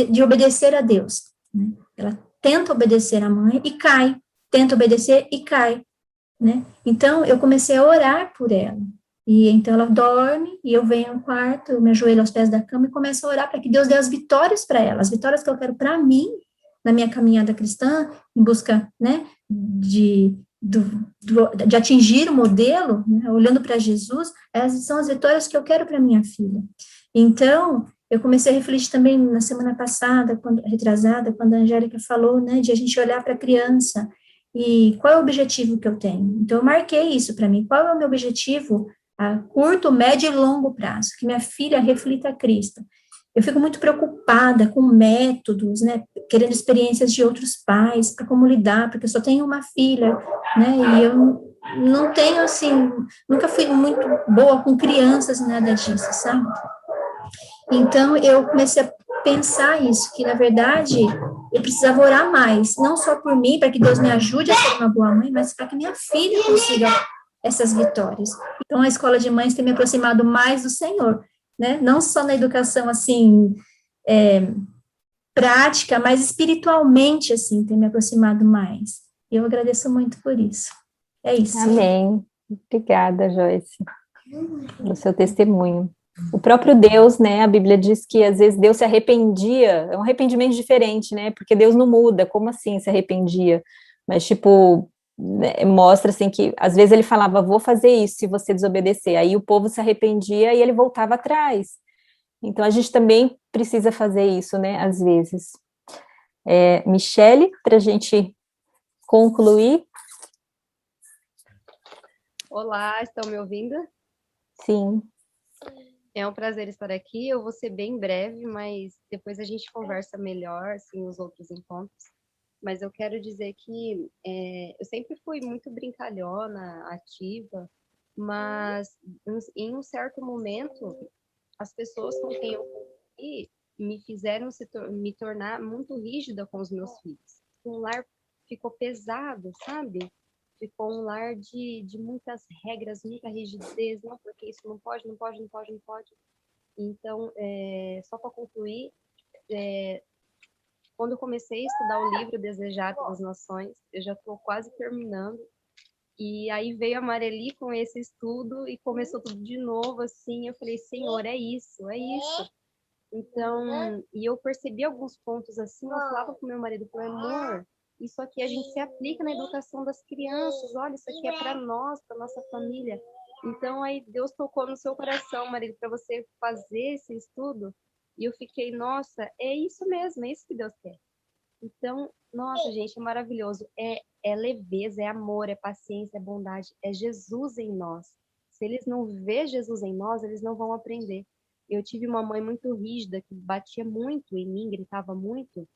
de obedecer a Deus, né? Ela tenta obedecer à mãe e cai, tenta obedecer e cai, né? Então, eu comecei a orar por ela, e então ela dorme, e eu venho ao quarto, eu me ajoelho aos pés da cama e começo a orar para que Deus dê as vitórias para ela, as vitórias que eu quero para mim, na minha caminhada cristã, em busca, né, de atingir o modelo, né, olhando para Jesus, essas são as vitórias que eu quero para minha filha. Então, eu comecei a refletir também na semana passada, retrasada, quando a Angélica falou, né, de a gente olhar para a criança e qual é o objetivo que eu tenho. Então, eu marquei isso para mim, qual é o meu objetivo a curto, médio e longo prazo, que minha filha reflita a Cristo. Eu fico muito preocupada com métodos, né, querendo experiências de outros pais, para como lidar, porque eu só tenho uma filha, né, e eu não tenho, assim, nunca fui muito boa com crianças, nada disso, sabe? Então, eu comecei a pensar isso, que, na verdade, eu precisava orar mais, não só por mim, para que Deus me ajude a ser uma boa mãe, mas para que minha filha consiga essas vitórias. Então, a escola de mães tem me aproximado mais do Senhor, né? Não só na educação, assim, prática, mas espiritualmente, assim, tem me aproximado mais. E eu agradeço muito por isso. É isso. Amém. Obrigada, Joyce, pelo seu testemunho. O próprio Deus, né, a Bíblia diz que às vezes Deus se arrependia, é um arrependimento diferente, né, porque Deus não muda, como assim se arrependia? Mas, tipo, né, mostra, assim, que às vezes ele falava, vou fazer isso se você desobedecer, aí o povo se arrependia e ele voltava atrás. Então, a gente também precisa fazer isso, né, às vezes. Michele, para a gente concluir. Olá, estão me ouvindo? Sim. É um prazer estar aqui. Eu vou ser bem breve, mas depois a gente conversa melhor, assim, nos outros encontros. Mas eu quero dizer que eu sempre fui muito brincalhona, ativa, mas em um certo momento, as pessoas com quem eu convivi me fizeram me tornar muito rígida com os meus filhos. O lar ficou pesado, sabe? Ficou um lar de muitas regras, muita rigidez, não, porque isso não pode, não pode, não pode, não pode. Então, só para concluir, quando eu comecei a estudar o livro Desejado das Nações, eu já estou quase terminando, e aí veio a Mareli com esse estudo e começou tudo de novo, assim, eu falei, Senhor, é isso, é isso. Então, e eu percebi alguns pontos assim, eu falava com meu marido, falei, amor, isso aqui a gente se aplica na educação das crianças, olha, isso aqui é para nós, para nossa família. Então, aí Deus tocou no seu coração, marido, para você fazer esse estudo, e eu fiquei, nossa, é isso mesmo, é isso que Deus quer. Então, nossa, gente, é maravilhoso, é leveza, é amor, é paciência, é bondade, é Jesus em nós. Se eles não vê Jesus em nós, eles não vão aprender. Eu tive uma mãe muito rígida, que batia muito em mim, gritava muito,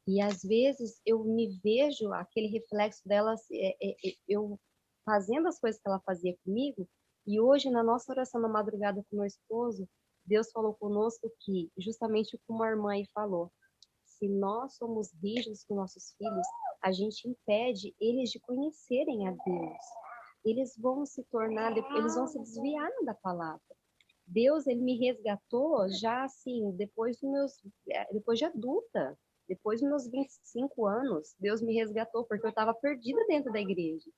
e às vezes eu me vejo aquele reflexo dela, eu fazendo as coisas que ela fazia comigo, e hoje na nossa oração na madrugada com meu esposo, Deus falou conosco que, justamente como a irmã aí falou, se nós somos rígidos com nossos filhos, a gente impede eles de conhecerem a Deus. Eles vão se tornar, eles vão se desviar da palavra. Deus, ele me resgatou já assim, depois de adulta, depois dos meus 25 anos, Deus me resgatou porque eu estava perdida dentro da igreja.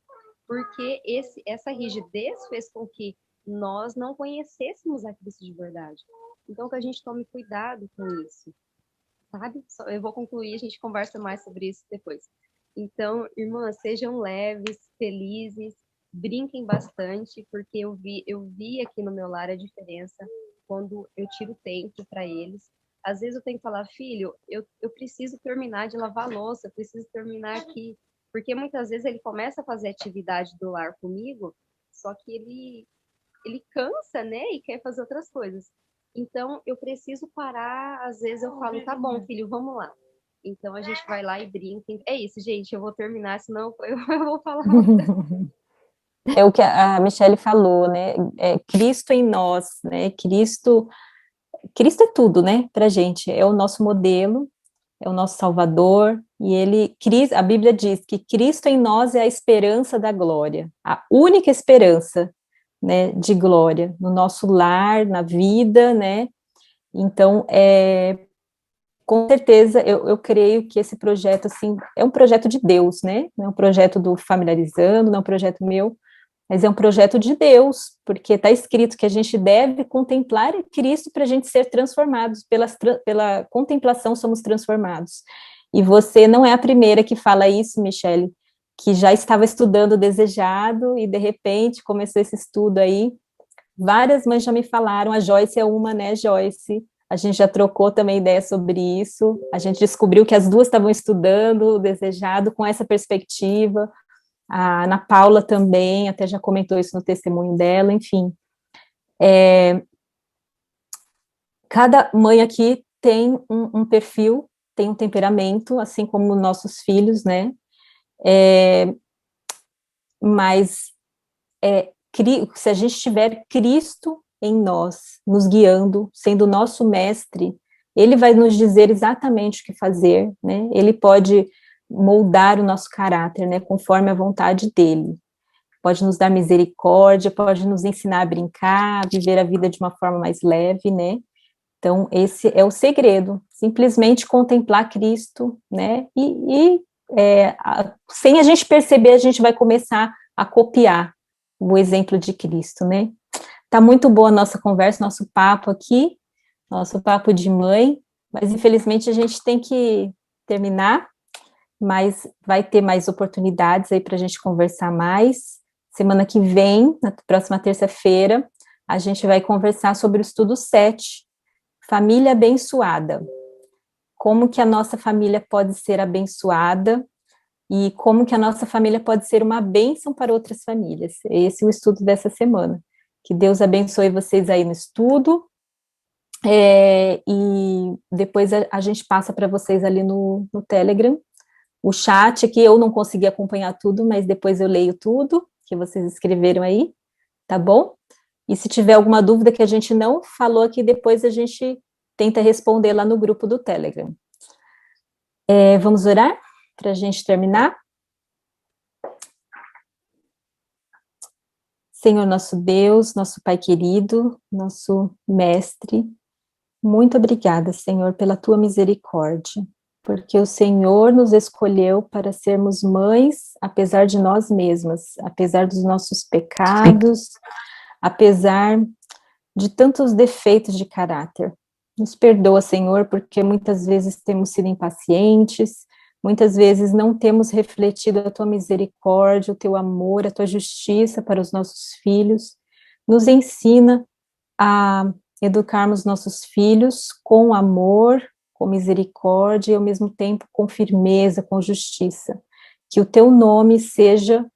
Porque essa rigidez fez com que nós não conhecêssemos a Cristo de verdade. Então, que a gente tome cuidado com isso, sabe? Eu vou concluir, a gente conversa mais sobre isso depois. Então, irmãs, sejam leves, felizes, brinquem bastante, porque eu vi aqui no meu lar a diferença quando eu tiro tempo para eles. Às vezes eu tenho que falar, filho, eu preciso terminar de lavar a louça, eu preciso terminar aqui, porque muitas vezes ele começa a fazer atividade do lar comigo, só que ele cansa, né, e quer fazer outras coisas. Então, eu preciso parar, às vezes eu falo, tá bom, filho, vamos lá. Então, a gente vai lá e brinca. É isso, gente, eu vou terminar, senão eu vou falar. É o que a Michele falou, né, Cristo em nós, né, Cristo é tudo, né, pra gente, é o nosso modelo, é o nosso Salvador, e a Bíblia diz que Cristo em nós é a esperança da glória, a única esperança, né, de glória, no nosso lar, na vida, né, então, com certeza, eu creio que esse projeto, assim, é um projeto de Deus, né, não é um projeto do Familiarizando, não é um projeto meu, mas é um projeto de Deus, porque está escrito que a gente deve contemplar Cristo para a gente ser transformados, pela contemplação somos transformados. E você não é a primeira que fala isso, Michele, que já estava estudando Desejado e de repente começou esse estudo aí. Várias mães já me falaram, a Joyce é uma, né, Joyce? A gente já trocou também ideia sobre isso, a gente descobriu que as duas estavam estudando o Desejado com essa perspectiva. A Ana Paula também, até já comentou isso no testemunho dela, enfim. Cada mãe aqui tem um perfil, tem um temperamento, assim como nossos filhos, né? Mas se a gente tiver Cristo em nós, nos guiando, sendo o nosso mestre, ele vai nos dizer exatamente o que fazer, né? Ele pode moldar o nosso caráter, né, conforme a vontade dele. Pode nos dar misericórdia, pode nos ensinar a brincar, a viver a vida de uma forma mais leve, né? Então, esse é o segredo, simplesmente contemplar Cristo, né? Sem a gente perceber, a gente vai começar a copiar o exemplo de Cristo, né? Tá muito boa a nossa conversa, nosso papo aqui, nosso papo de mãe, mas infelizmente a gente tem que terminar, mas vai ter mais oportunidades aí para a gente conversar mais. Semana que vem, na próxima terça-feira, a gente vai conversar sobre o estudo 7, família abençoada. Como que a nossa família pode ser abençoada e como que a nossa família pode ser uma bênção para outras famílias. Esse é o estudo dessa semana. Que Deus abençoe vocês aí no estudo. E depois a gente passa para vocês ali no Telegram. O chat aqui eu não consegui acompanhar tudo, mas depois eu leio tudo que vocês escreveram aí, tá bom? E se tiver alguma dúvida que a gente não falou aqui, depois a gente tenta responder lá no grupo do Telegram. Vamos orar para a gente terminar? Senhor nosso Deus, nosso Pai querido, nosso Mestre, muito obrigada, Senhor, pela Tua misericórdia, porque o Senhor nos escolheu para sermos mães, apesar de nós mesmas, apesar dos nossos pecados, apesar de tantos defeitos de caráter. Nos perdoa, Senhor, porque muitas vezes temos sido impacientes, muitas vezes não temos refletido a Tua misericórdia, o Teu amor, a Tua justiça para os nossos filhos. Nos ensina a educarmos nossos filhos com amor, com misericórdia e ao mesmo tempo com firmeza, com justiça. Que o Teu nome seja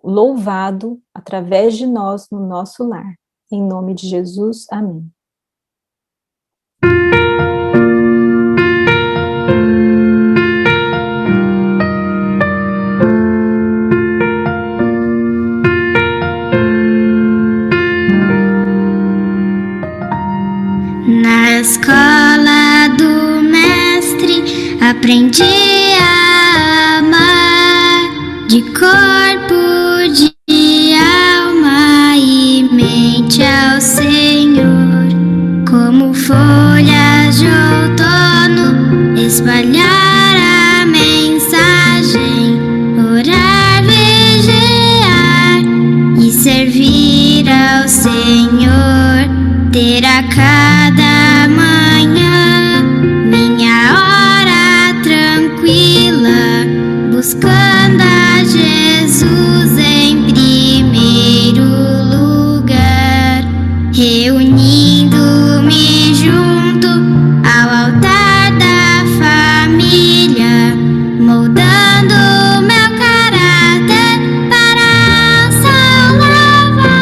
louvado através de nós no nosso lar. Em nome de Jesus, amém. Na escola do mestre aprendi a amar de corpo, de alma e mente ao Senhor, como folhas de outono, espalhar a mensagem, orar, vigiar e servir ao Senhor, ter a cada manhã minha hora tranquila, buscando a Jesus em primeiro lugar, reunindo-me junto ao altar da família, moldando meu caráter para ao seu louvor.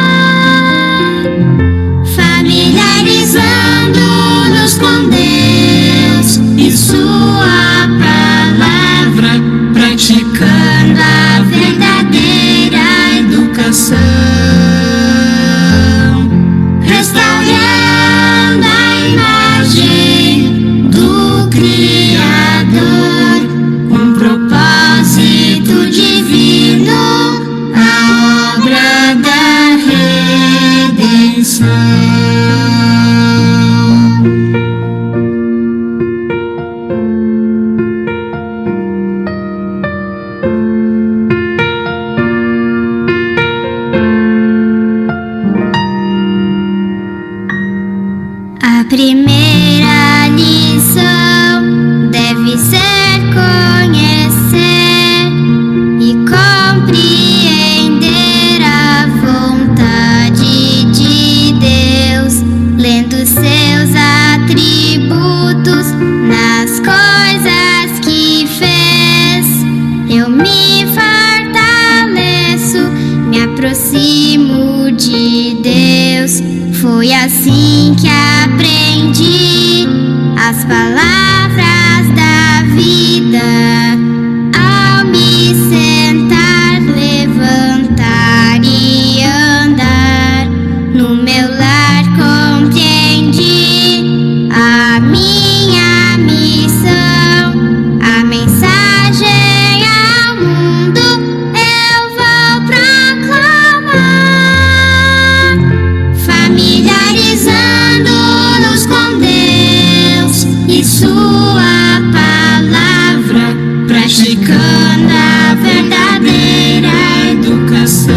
praticando a verdadeira educação,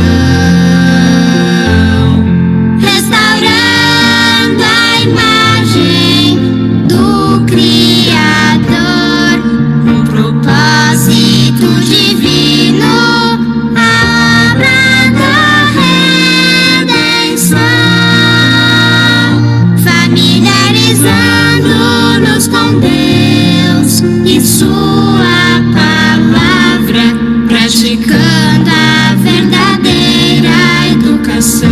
restaurando a imagem do Criador, um propósito divino, a obra da redenção, familiarizando-nos com Deus e sua palavra, praticando a verdadeira educação,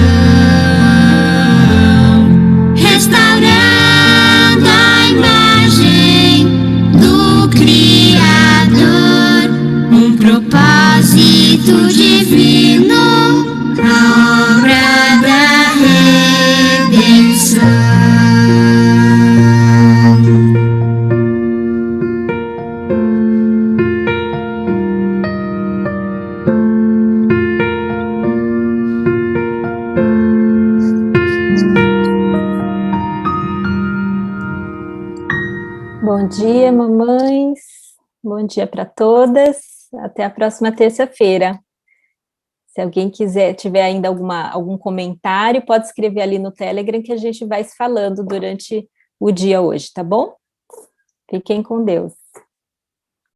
restaurando a imagem do Criador, um propósito divino, a obra da redenção. Bom dia, mamães. Bom dia para todas. Até a próxima terça-feira. Se alguém tiver ainda algum comentário, pode escrever ali no Telegram que a gente vai se falando durante o dia hoje, tá bom? Fiquem com Deus.